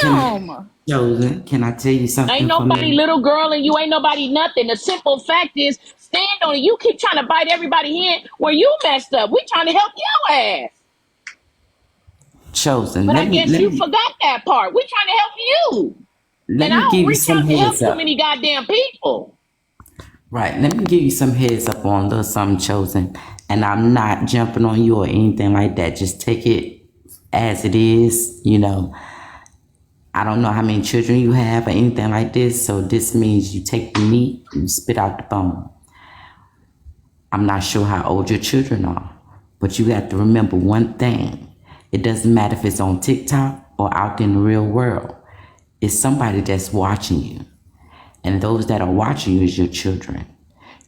Damn. Chosen, can I tell you something? Ain't nobody little girl and you ain't nobody nothing. The simple fact is, stand on it. You keep trying to bite everybody in where you messed up. We trying to help your ass. Chosen. But I guess you forgot that part. We trying to help you. Let me give you some heads up. Too many goddamn people. Right. Let me give you some heads up on a little something, Chosen. And I'm not jumping on you or anything like that. Just take it as it is, you know. I don't know how many children you have or anything like this. So this means you take the meat and you spit out the bone. I'm not sure how old your children are, but you have to remember one thing. It doesn't matter if it's on TikTok or out in the real world. It's somebody that's watching you. And those that are watching you is your children.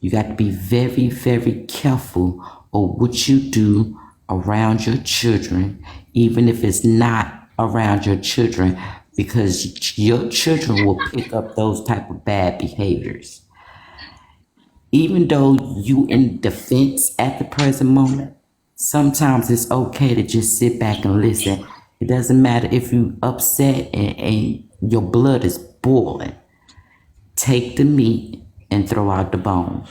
You got to be very, very careful of what you do around your children, even if it's not around your children, because your children will pick up those type of bad behaviors. Even though you in defense at the present moment, sometimes it's okay to just sit back and listen. It doesn't matter if you upset and your blood is boiling. Take the meat and throw out the bone.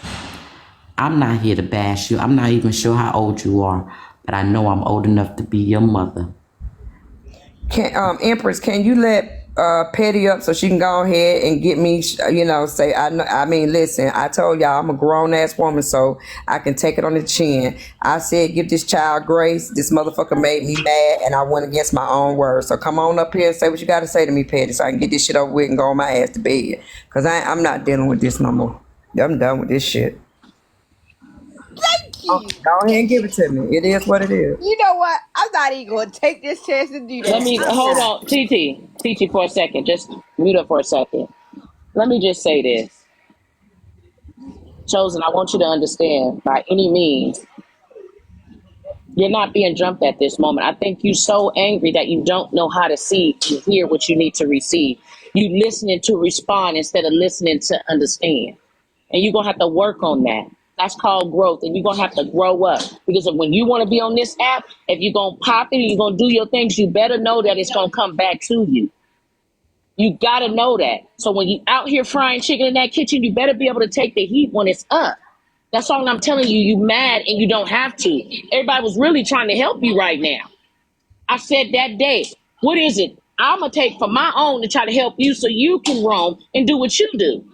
I'm not here to bash you. I'm not even sure how old you are, but I know I'm old enough to be your mother. Empress, can you let petty up so she can go ahead and get me, say, I mean, listen, I told y'all I'm a grown ass woman, so I can take it on the chin. I said, give this child grace. This motherfucker made me mad, and I went against my own words. So come on up here and say what you got to say to me, petty, so I can get this shit over with and go on my ass to bed. Because I'm not dealing with this no more. I'm done with this shit. Thank you. Go ahead and give it to me. It is what it is. You know what? I'm not even gonna take this chance to do Let that. me I'm hold not. on, TT for a second. Just mute up for a second. Let me just say this, Chosen. I want you to understand, by any means, you're not being jumped at this moment. I think you're so angry that you don't know how to see and hear what you need to receive. You listening to respond instead of listening to understand. And you're going to have to work on that. That's called growth. And you're going to have to grow up. Because when you want to be on this app, if you're going to pop it and you're going to do your things, you better know that it's going to come back to you. You got to know that. So when you out here frying chicken in that kitchen, you better be able to take the heat when it's up. That's all I'm telling you. You mad and you don't have to. Everybody was really trying to help you right now. I said that day, what is it? I'm going to take for my own to try to help you so you can roam and do what you do.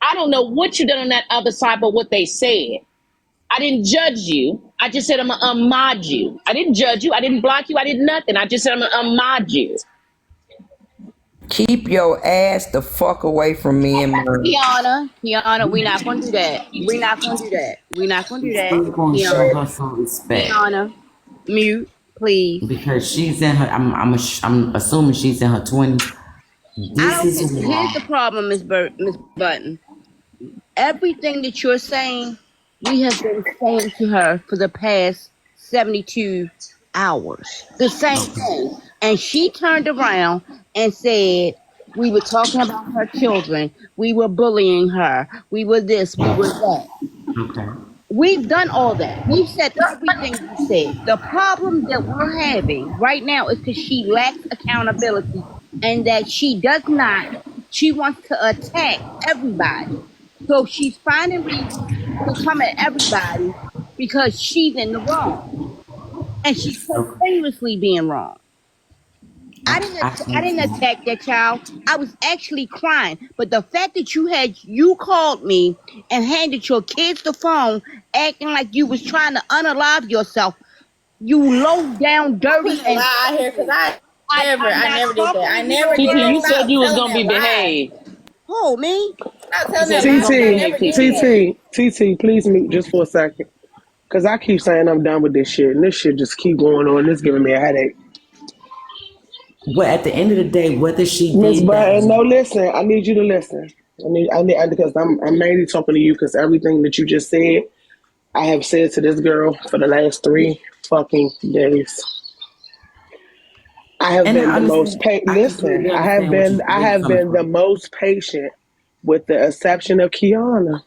I don't know what you done on that other side, but what they said. I didn't judge you. I just said I'm going to unmod you. I didn't judge you. I didn't block you. I did nothing. I just said I'm going to unmod you. Keep your ass the fuck away from me and mine. Kiana, we not gonna do that. We not gonna do that. We not gonna do She's that. still going to show her some respect Kiana, mute, please. because she's in her. I'm assuming she's in her 20s. I This don't is think. Here's the why. problem, Miss Button. Everything that you're saying, we have been saying to her for the past 72 hours. The same thing. And she turned around and said, we were talking about her children. We were bullying her. We were this, we were that. Okay. We've done all that. We've said everything you said. The problem that we're having right now is because she lacks accountability and that she wants to attack everybody. So she's finding reasons to come at everybody because she's in the wrong. And she's Okay. continuously being wrong. I I think didn't so. attack that child. I was actually crying. But the fact that you called me and handed your kids the phone, acting like you was trying to unalive yourself, you low down, I dirty, put a and lie out here because I'm I not never did that. talking I to you never no did TT, that. you more. said Stop you was telling going to be that lie. behaved. Who, me? Stop You telling said that you was lie going because to I TT, behave, never did TT. that. TT, please mute just for a second. Because I keep saying I'm done with this shit. And this shit just keep going on. It's giving me a headache. Well, at the end of the day, whether she Miss did that, Button, no, listen. I need you to listen. Because I'm mainly talking to you because everything that you just said, I have said to this girl for the last 3 fucking days. I have and been I the most understand, patient. I Listen, completely understand I where you're have coming been the from. most patient with the exception of Kiana.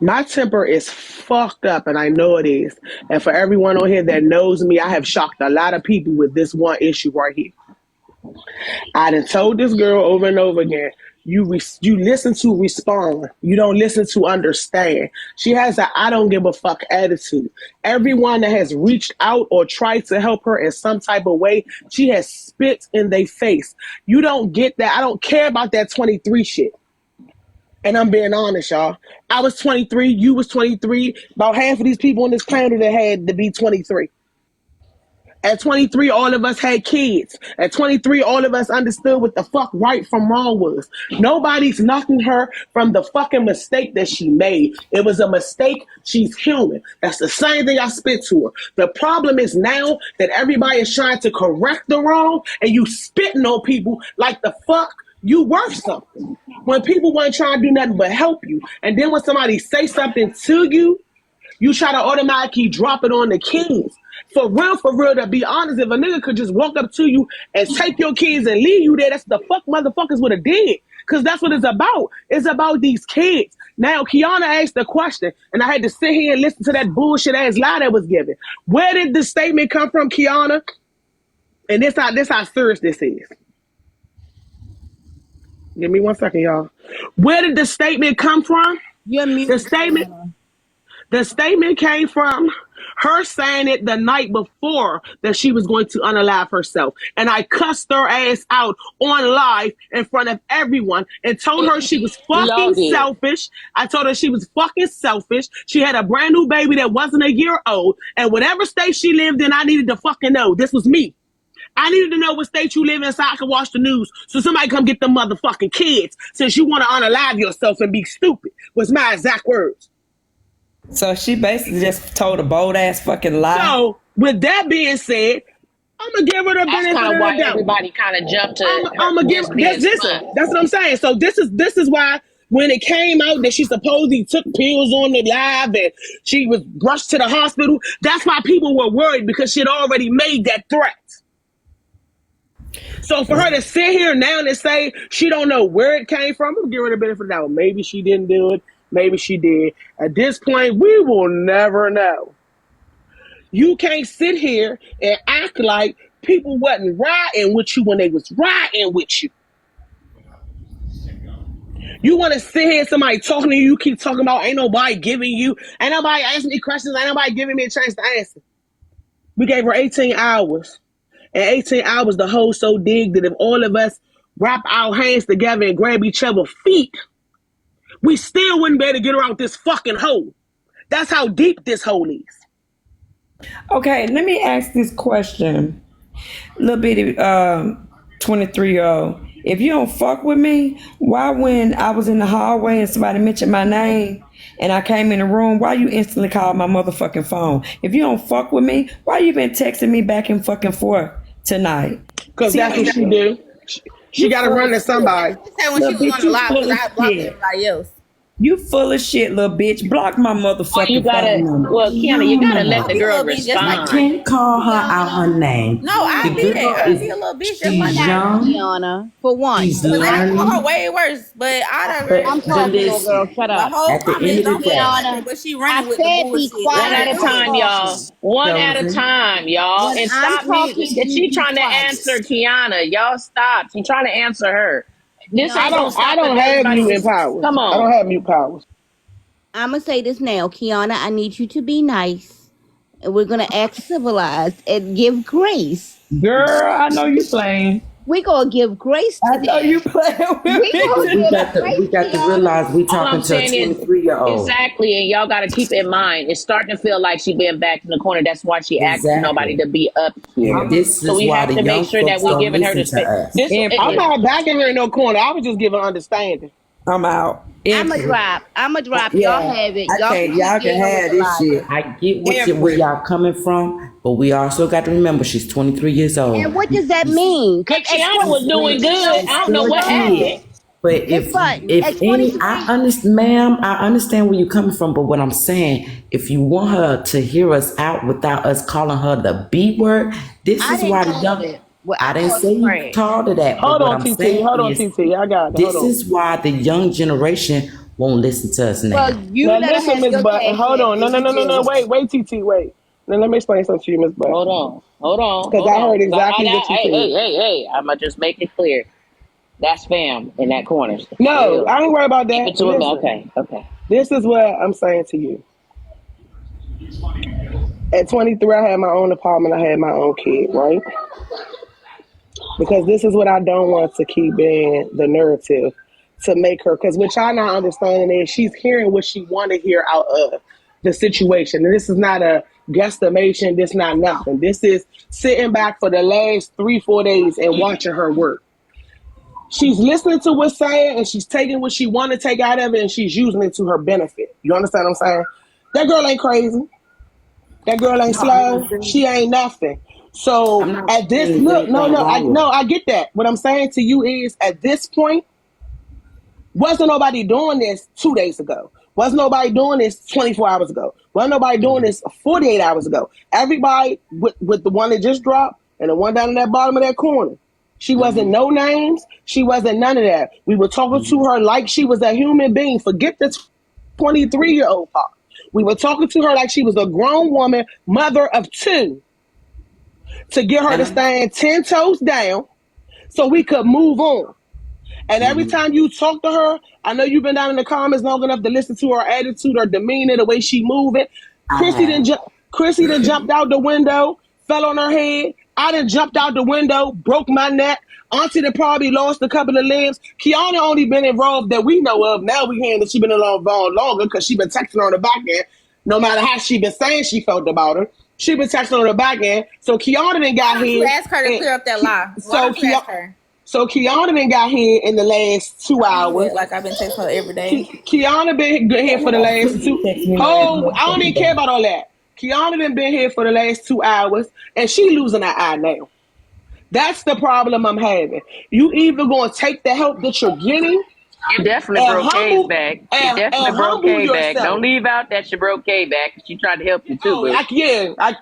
My temper is fucked up, and I know it is. And for everyone on here that knows me, I have shocked a lot of people with this one issue right here. I done told this girl over and over again, you listen to respond. You don't listen to understand. She has a I don't give a fuck attitude. Everyone that has reached out or tried to help her in some type of way, she has spit in their face. You don't get that. I don't care about that 23 shit. And I'm being honest, y'all. I was 23. You was 23. About half of these people on this planet that had to be 23. At 23, all of us had kids. At 23, all of us understood what the fuck right from wrong was. Nobody's knocking her from the fucking mistake that she made. It was a mistake. She's human. That's the same thing I spit to her. The problem is now that everybody is trying to correct the wrong and you spitting on people like the fuck you worth something. When people weren't trying to do nothing but help you. And then when somebody say something to you, you try to automatically drop it on the kids. For real, to be honest, if a nigga could just walk up to you and take your kids and leave you there, that's the fuck motherfuckers would have did. Because that's what it's about. It's about these kids. Now, Kiana asked the question, and I had to sit here and listen to that bullshit ass lie that was given. Where did the statement come from, Kiana? And this how serious this is. Give me 1 second, y'all. Where did the statement come from? You're The muted, statement Kiana. The statement came from Her saying it the night before that she was going to unalive herself. And I cussed her ass out on live in front of everyone and told her she was We all fucking did. selfish. I told her she was fucking selfish. She had a brand new baby that wasn't a year old. And whatever state she lived in, I needed to fucking know. This was me. I needed to know what state you live in so I could watch the news. So somebody come get them motherfucking kids since you want to unalive yourself and be stupid, was my exact words. So she basically just told a bold ass fucking lie. So with that being said, I'm gonna give her the That's benefit kind of of why the doubt. everybody kind of jumped to I'm gonna give just being that's smart. what I'm saying. So this is why when it came out that she supposedly took pills on the live and she was rushed to the hospital, that's why people were worried because she had already made that threat. So for her to sit here now and say she don't know where it came from, I'm gonna give her the benefit of the doubt. Maybe she didn't do it. Maybe she did. At this point, we will never know. You can't sit here and act like people wasn't riding with you when they was riding with you. You want to sit here and somebody talking to you, you keep talking about ain't nobody giving you, ain't nobody asking me questions, ain't nobody giving me a chance to answer. We gave her 18 hours. In 18 hours, the hole so dig that if all of us wrap our hands together and grab each other's feet, we still wouldn't be able to get her out this fucking hole. That's how deep this hole is. Okay, let me ask this question. Little bitty 23-year-old. If you don't fuck with me, why when I was in the hallway and somebody mentioned my name and I came in the room, why you instantly called my motherfucking phone? If you don't fuck with me, why you been texting me back and fucking forth tonight? Because that's what she do. She got to run to somebody. She said when she Little was bitch, on the you live full because of I blocked shit. everybody else. You full of shit, little bitch. Block my motherfucking You gotta, phone number. well, Kiana, you gotta let the Be a girl little bitch just like You respond. can't call her out her name. No, I The be girl that. I be a little bitch is just like she's that. young, Kiana, for one. she's Cause I call her learning. way worse, but I But don't. I'm but talking, little girl. listen, Shut The up. whole at the comment end of don't the say day, nothing, Kiana, but she I running with the said be bullshit. One Let quiet her at when a go I'm ahead. time, y'all. talking. One at a chosen. time, y'all. When And I'm stop me. talking, you She be trying to quiet. answer Kiana. Y'all stop. She trying to answer her. This No, ain't gonna I stop if don't have everybody mutant just powers. come I on. don't have mute powers. I'm going to say this now. Kiana, I need you to be nice. And we're going to act civilized and give grace. Girl, I know you playing. We're going to give grace I know today. you playing with We're me going But to we give got to today. we grace, got to Kiana. realize we All talking I'm to a saying is 23-year-old. exactly, and y'all got to keep in mind, it's starting to feel like she being backed in the corner. That's why she asked for nobody Exactly. to be up And here. this So is we why have the to make young sure that folks we don't giving her listen the to space. us. This, I'm Empress, not backing her in no corner. I was just giving understanding. I'm out. I'm a Empress, drop. I'm a drop. Y'all yeah, have it. I Y'all can can't. keep Y'all can dealing with have the this shit. liars. I get where Empress, y'all coming from, but we also got to remember she's 23 years old. And what does that mean? Because and at Kiana was doing 23, good. you know She's I what? don't know still a what kid. happened. But Miss Button, at if any, I 23, understand, ma'am, I understand where you're coming from. But what I'm saying, if you want her to hear us out without us calling her the B word, this I is didn't why the call young. it. Well, I I didn't called say it you trash. called her that, but Hold what on, I'm TT. saying Hold on, is, TT. I got it. Hold this on. is why the young generation won't listen to us Well, now. you Now let her listen, have Miss your Button. cash Hold app on. No, and no, you no, no, deal no. with it. Wait, TT, wait. Now let me explain something to you, Miss Button. Because I Hold on. heard 'Cause exactly what you hey, said. I'm gonna just make it clear. That's spam in that corner. No, Still, I don't worry about keep that. it to him. Listen, Okay. this is what I'm saying to you. At 23, I had my own apartment. I had my own kid, right? Because this is what I don't want to keep being the narrative to make her. Because what y'all not understanding is she's hearing what she want to hear out of the situation, and this is not a guesstimation. This not nothing. This is sitting back for the last 3-4 days and watching her work. She's listening to what's saying and she's taking what she want to take out of it and she's using it to her benefit. You understand what I'm saying? That girl ain't crazy. That girl ain't No, I'm not slow. saying. She ain't nothing. So I'm not at saying this there's look, anything wrong with her. I get that. What I'm saying to you is at this point, wasn't nobody doing this 2 days ago. Wasn't nobody doing this 24 hours ago. Wasn't nobody doing this 48 hours ago. Everybody with the one that just dropped and the one down in that bottom of that corner. She wasn't no names. She wasn't none of that. We were talking to her like she was a human being. Forget the 23-year-old part. We were talking to her like she was a grown woman, mother of two, to get her to stand 10 toes down so we could move on. And every time you talk to her, I know you've been down in the comments long enough to listen to her attitude, her demeanor, the way she moving. I Chrissy didn't have. jump. Chrissy done jumped out the window, fell on her head. I done jumped out the window, broke my neck. Auntie done probably lost a couple of limbs. Kiana only been involved that we know of. Now we hearing that she been involved longer because she been texting her on the back end. No matter how she been saying she felt about her, she been texting her on the back end. So Kiana done got Why don't you here. ask her to clear up that lie? Why don't you ask her? So Kiana done got here in the last 2 hours. Like I've been texting her every day. Kiana been here for the last 2. Oh, I don't even care about all that. Kiana done been here for the last 2 hours, and she losing her eye now. That's the problem I'm having. You either gonna take the help that you're getting. You definitely broke Kay's back. You definitely broke Kay back. Yourself. Don't leave out that she broke Kay back. She tried to help you too.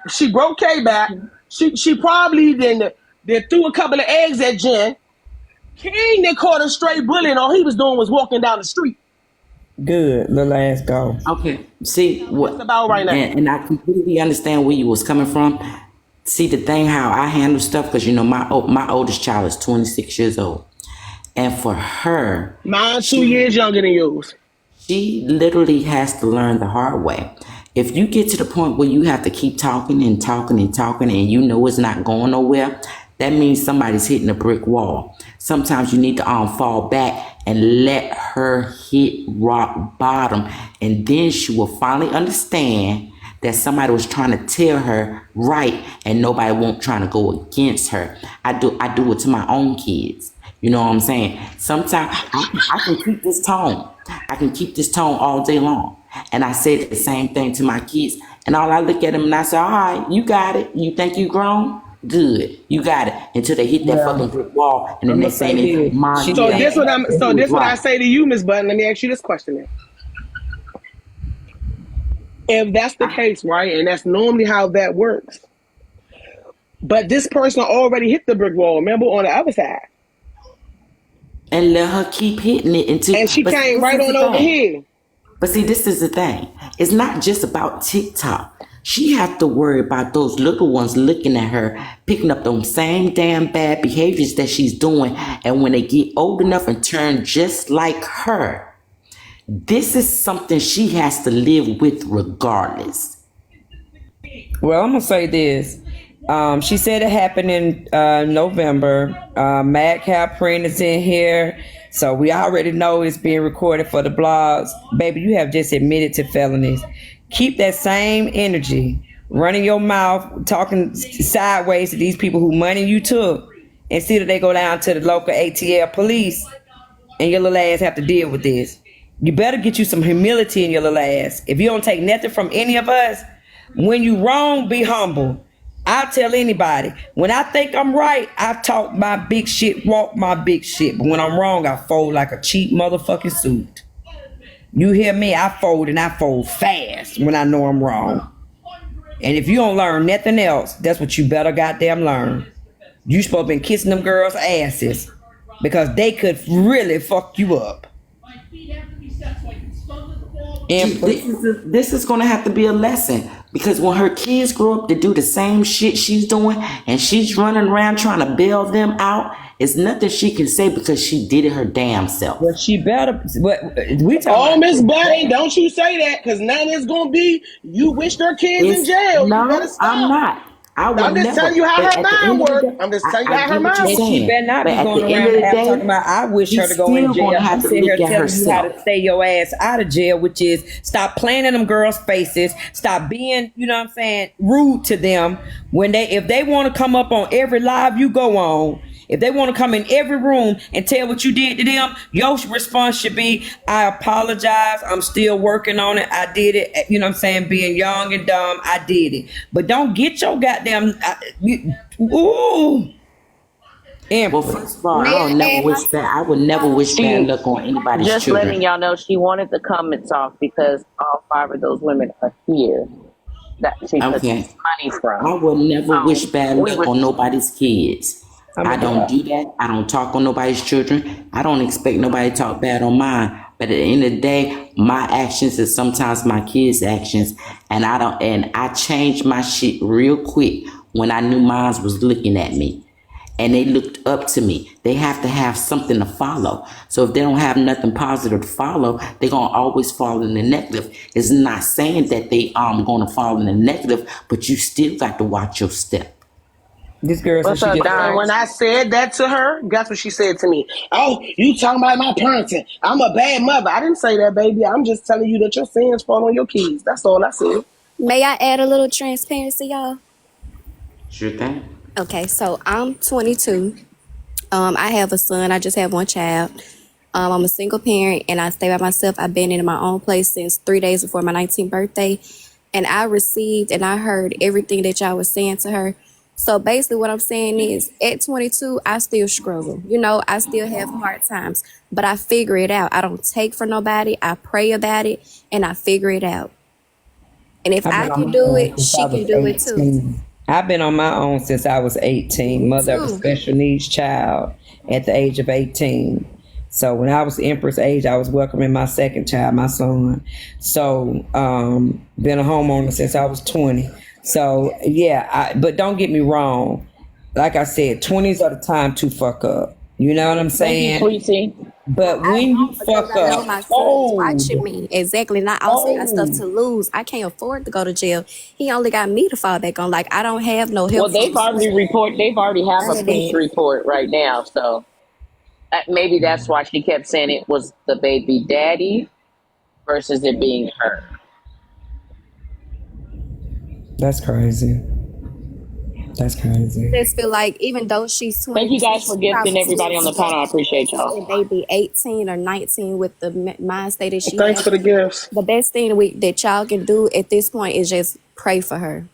She broke Kay back. She probably then threw a couple of eggs at Jen. King then caught a stray bullet, and all he was doing was walking down the street. Good, little ass go. Okay, see what it's about right now, and I completely understand where you was coming from. See the thing how I handle stuff, because you know my oldest child is 26 years old, and for her, mine's 2 years younger than yours. She literally has to learn the hard way. If you get to the point where you have to keep talking and talking and talking, and you know it's not going nowhere, that means somebody's hitting a brick wall. Sometimes you need to fall back and let her hit rock bottom, and then she will finally understand that somebody was trying to tell her right, and nobody won't trying to go against her. I do it to my own kids. You know what I'm saying? Sometimes I can keep this tone. I can keep this tone all day long. And I said the same thing to my kids. And all I look at them and I say, all right, you got it. You think you grown? Good. You got it. Until they hit that fucking brick wall. And then they say, so this what I say to you, Miss Button. Let me ask you this question then. If that's the case, right, and that's normally how that works, but this person already hit the brick wall, remember, on the other side. And let her keep hitting it until... And she came right on over here. But see, this is the thing. It's not just about TikTok. She have to worry about those little ones looking at her, picking up those same damn bad behaviors that she's doing. And when they get old enough and turn just like her, this is something she has to live with regardless. Well, I'm going to say this. She said it happened in November. Mad Calprin is in here. So we already know it's being recorded for the blogs. Baby, you have just admitted to felonies. Keep that same energy. Running your mouth, talking sideways to these people who money you took. And see that they go down to the local ATL police. And your little ass have to deal with this. You better get you some humility in your little ass. If you don't take nothing from any of us, when you wrong, be humble. I'll tell anybody, when I think I'm right, I talk my big shit, walk my big shit. But when I'm wrong, I fold like a cheap motherfucking suit. You hear me? I fold, and I fold fast when I know I'm wrong. And if you don't learn nothing else, that's what you better goddamn learn. You supposed to be kissing them girls' asses because they could really fuck you up. This is going to have to be a lesson, because when her kids grow up to do the same shit she's doing and she's running around trying to bail them out, it's nothing she can say because she did it her damn self. Well, she better. Miss Bunny, don't you say that, because now it's going to be you wish their kids in jail. No, I'm not. I'm just telling you how her mind works. I'm just telling you how her mind works. She better not be going around talking about, I wish her to go in jail. I'm sitting here telling you how to stay your ass out of jail, which is stop playing in them girls' faces. Stop being, you know what I'm saying, rude to them. If they want to come up on every live you go on, if they want to come in every room and tell what you did to them, your response should be, I apologize. I'm still working on it. I did it. You know what I'm saying? Being young and dumb, I did it. But don't get your goddamn... Well, first of all, I would never wish bad luck on anybody's just children. Letting y'all know, she wanted the comments off because all 5 of those women are here that she took money from. I would never wish bad luck on nobody's kids. I don't do that. I don't talk on nobody's children. I don't expect nobody to talk bad on mine. But at the end of the day, my actions is sometimes my kids' actions, and I changed my shit real quick when I knew mine was looking at me. and they looked up to me. They have to have something to follow. So if they don't have nothing positive to follow, they're gonna always fall in the negative. It's not saying that they gonna fall in the negative, but you still got to watch your step. This girl said What's she up, just Don? When I said that to her, guess what she said to me? Oh, you talking about my parenting. I'm a bad mother. I didn't say that, baby. I'm just telling you that your sins fall on your kids. That's all I said. May I add a little transparency, y'all? Sure thing. Okay, so I'm 22. I have a son. I just have one child. I'm a single parent and I stay by myself. I've been in my own place since 3 days before my 19th birthday. And I received and I heard everything that y'all was saying to her. So basically what I'm saying is at 22, I still struggle. You know, I still have hard times, but I figure it out. I don't take for nobody. I pray about it and I figure it out. And if I've I been on can my do own it, since I she was can do it too. 18. I've been on my own since I was 18. Mother of a Too. special needs child at the age of 18. So when I was Empress age, I was welcoming my second child, my son. So been a homeowner since I was 20. So yeah, but don't get me wrong. Like I said, 20s are the time to fuck up. You know what I'm Thank you, saying? Queasy. But I when you don't because fuck I know up my son is watching old, me. Exactly. And I also got stuff to lose. I can't afford to go to jail. He only got me to fall back on. Like, I don't have no Well, help from they've already they've already have a none of police that. report right now. So maybe that's why she kept saying it was the baby daddy versus it being her. that's crazy. That's crazy. I just feel like even though she's Thank you 22, guys for she gifting probably still everybody on the panel. I appreciate y'all. and they be 18 or 19 with the mind state that she Thanks has. for the gifts. The best thing that y'all can do at this point is just pray for her.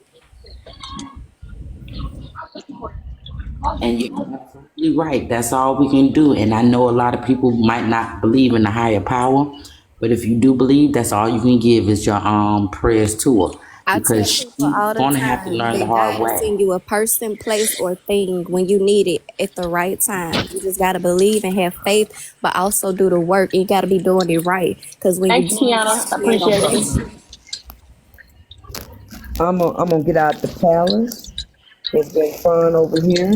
And you're absolutely right. That's all we can do. And I know a lot of people might not believe in the higher power, but if you do believe, that's all you can give is your prayers to her, I because tell people she's all the gonna have to time learn the that hard God will way. send you a person, place, or thing when you need it at the right time. You just gotta believe and have faith, but also do the work. You gotta be doing it right, because when you're Thanks, doing it Kiana. right, I you ain't gonna appreciate bless you. you. I'm gonna get out the palace. It's been fun over here.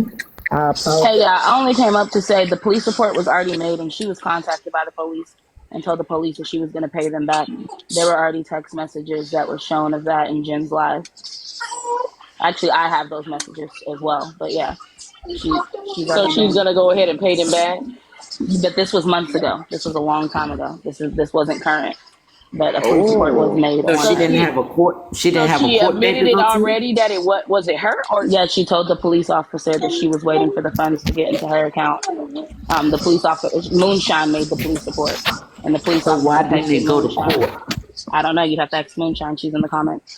I Hey, apologize. I only came up to say the police report was already made and she was contacted by the police and told the police that she was going to pay them back. There were already text messages that were shown of that in Jen's live. Actually, I have those messages as well. But yeah, she's So already she's been. gonna go ahead and pay them back. But this was months ago. This was a long time ago. This wasn't current. But a police report was Oh, made So on she so her. didn't she have a court. She so didn't have a she court date admitted to it go to. already that it was it her or Yeah, she told the police officer that she was waiting for the funds to get into her account. The police officer, Moonshine, made the police report, and the police So officer why didn't texted it go to Moonshine. court? I don't know. You'd have to ask Moonshine. She's in the comments.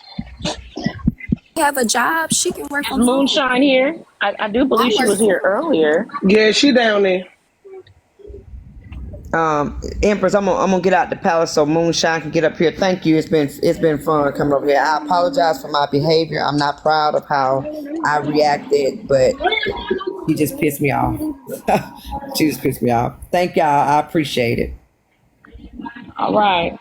Have a job, she can work is from home. Moonshine here? I do I believe she work was from here home. earlier. Yeah, she down there. Empress, I'm gonna get out the palace so Moonshine can get up here. Thank you. It's been fun coming over here. I apologize for my behavior. I'm not proud of how I reacted, but she just pissed me off. She just pissed me off. Thank y'all. I appreciate it. All right.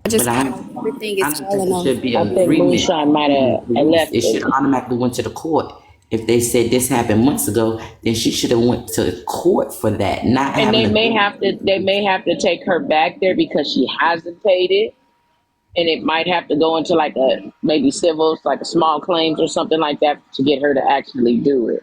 I But just feel like everything I is don't think falling it on. should be I an think agreement Moonshine might between the have police. left. It should automatically went to the court. If they said this happened months ago, then she should have went to court for that, not And having a. they may have to take her back there because she hasn't paid it. And it might have to go into like a maybe civils, like a small claims or something like that to get her to actually do it.